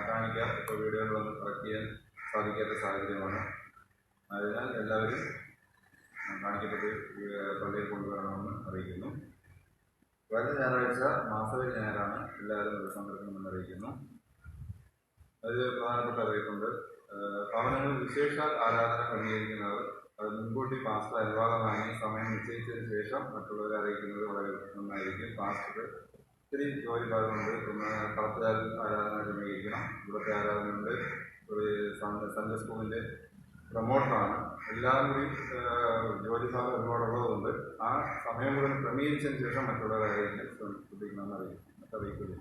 കാണിക്ക ഇപ്പോൾ വീടുകളിലൊന്നും കളക്ട് ചെയ്യാൻ സാധിക്കാത്ത സാഹചര്യമാണ്. അതിനാൽ എല്ലാവരും കാണിക്കപ്പെട്ട് പള്ളിയിൽ കൊണ്ടുവരണമെന്ന് അറിയിക്കുന്നു. വരുന്ന ഞായറാഴ്ച മാസവരി ഞായറാണ്. എല്ലാവരും ദിവസം എടുക്കണമെന്ന് അറിയിക്കുന്നു. അതിൽ പ്രധാനപ്പെട്ട അറിയിപ്പുണ്ട്. ഭവനങ്ങളിൽ വിശേഷ ആരാധന ക്രമീകരിക്കുന്നവർ അത് മുൻകൂട്ടി പാസ്റ്റർ അനുവാദം വാങ്ങി സമയം നിശ്ചയിച്ചതിന് ശേഷം മറ്റുള്ളവരെ അറിയിക്കുന്നത് വളരെ നന്നായിരിക്കും. പാസ്റ്റർ ഒത്തിരി ജോലി ഭാഗമുണ്ട്. ഒന്ന് കളത്തുകാർ ആരാധന ക്രമീകരിക്കണം. ഇവിടുത്തെ ആരാധനയുണ്ട്. ഒരു സൺഡേ സ്കൂളിൻ്റെ പ്രൊമോട്ടറാണ്. എല്ലാവരും കൂടി ജോലി ഭാഗം ഒരുപാടുള്ളതുകൊണ്ട് ആ സമയം മുഴുവൻ ക്രമീകരിച്ചതിന് ശേഷം മറ്റുള്ളവരെ അറിയിക്കാൻ ശ്രദ്ധിക്കണമെന്ന് അറിയിക്കുന്നു.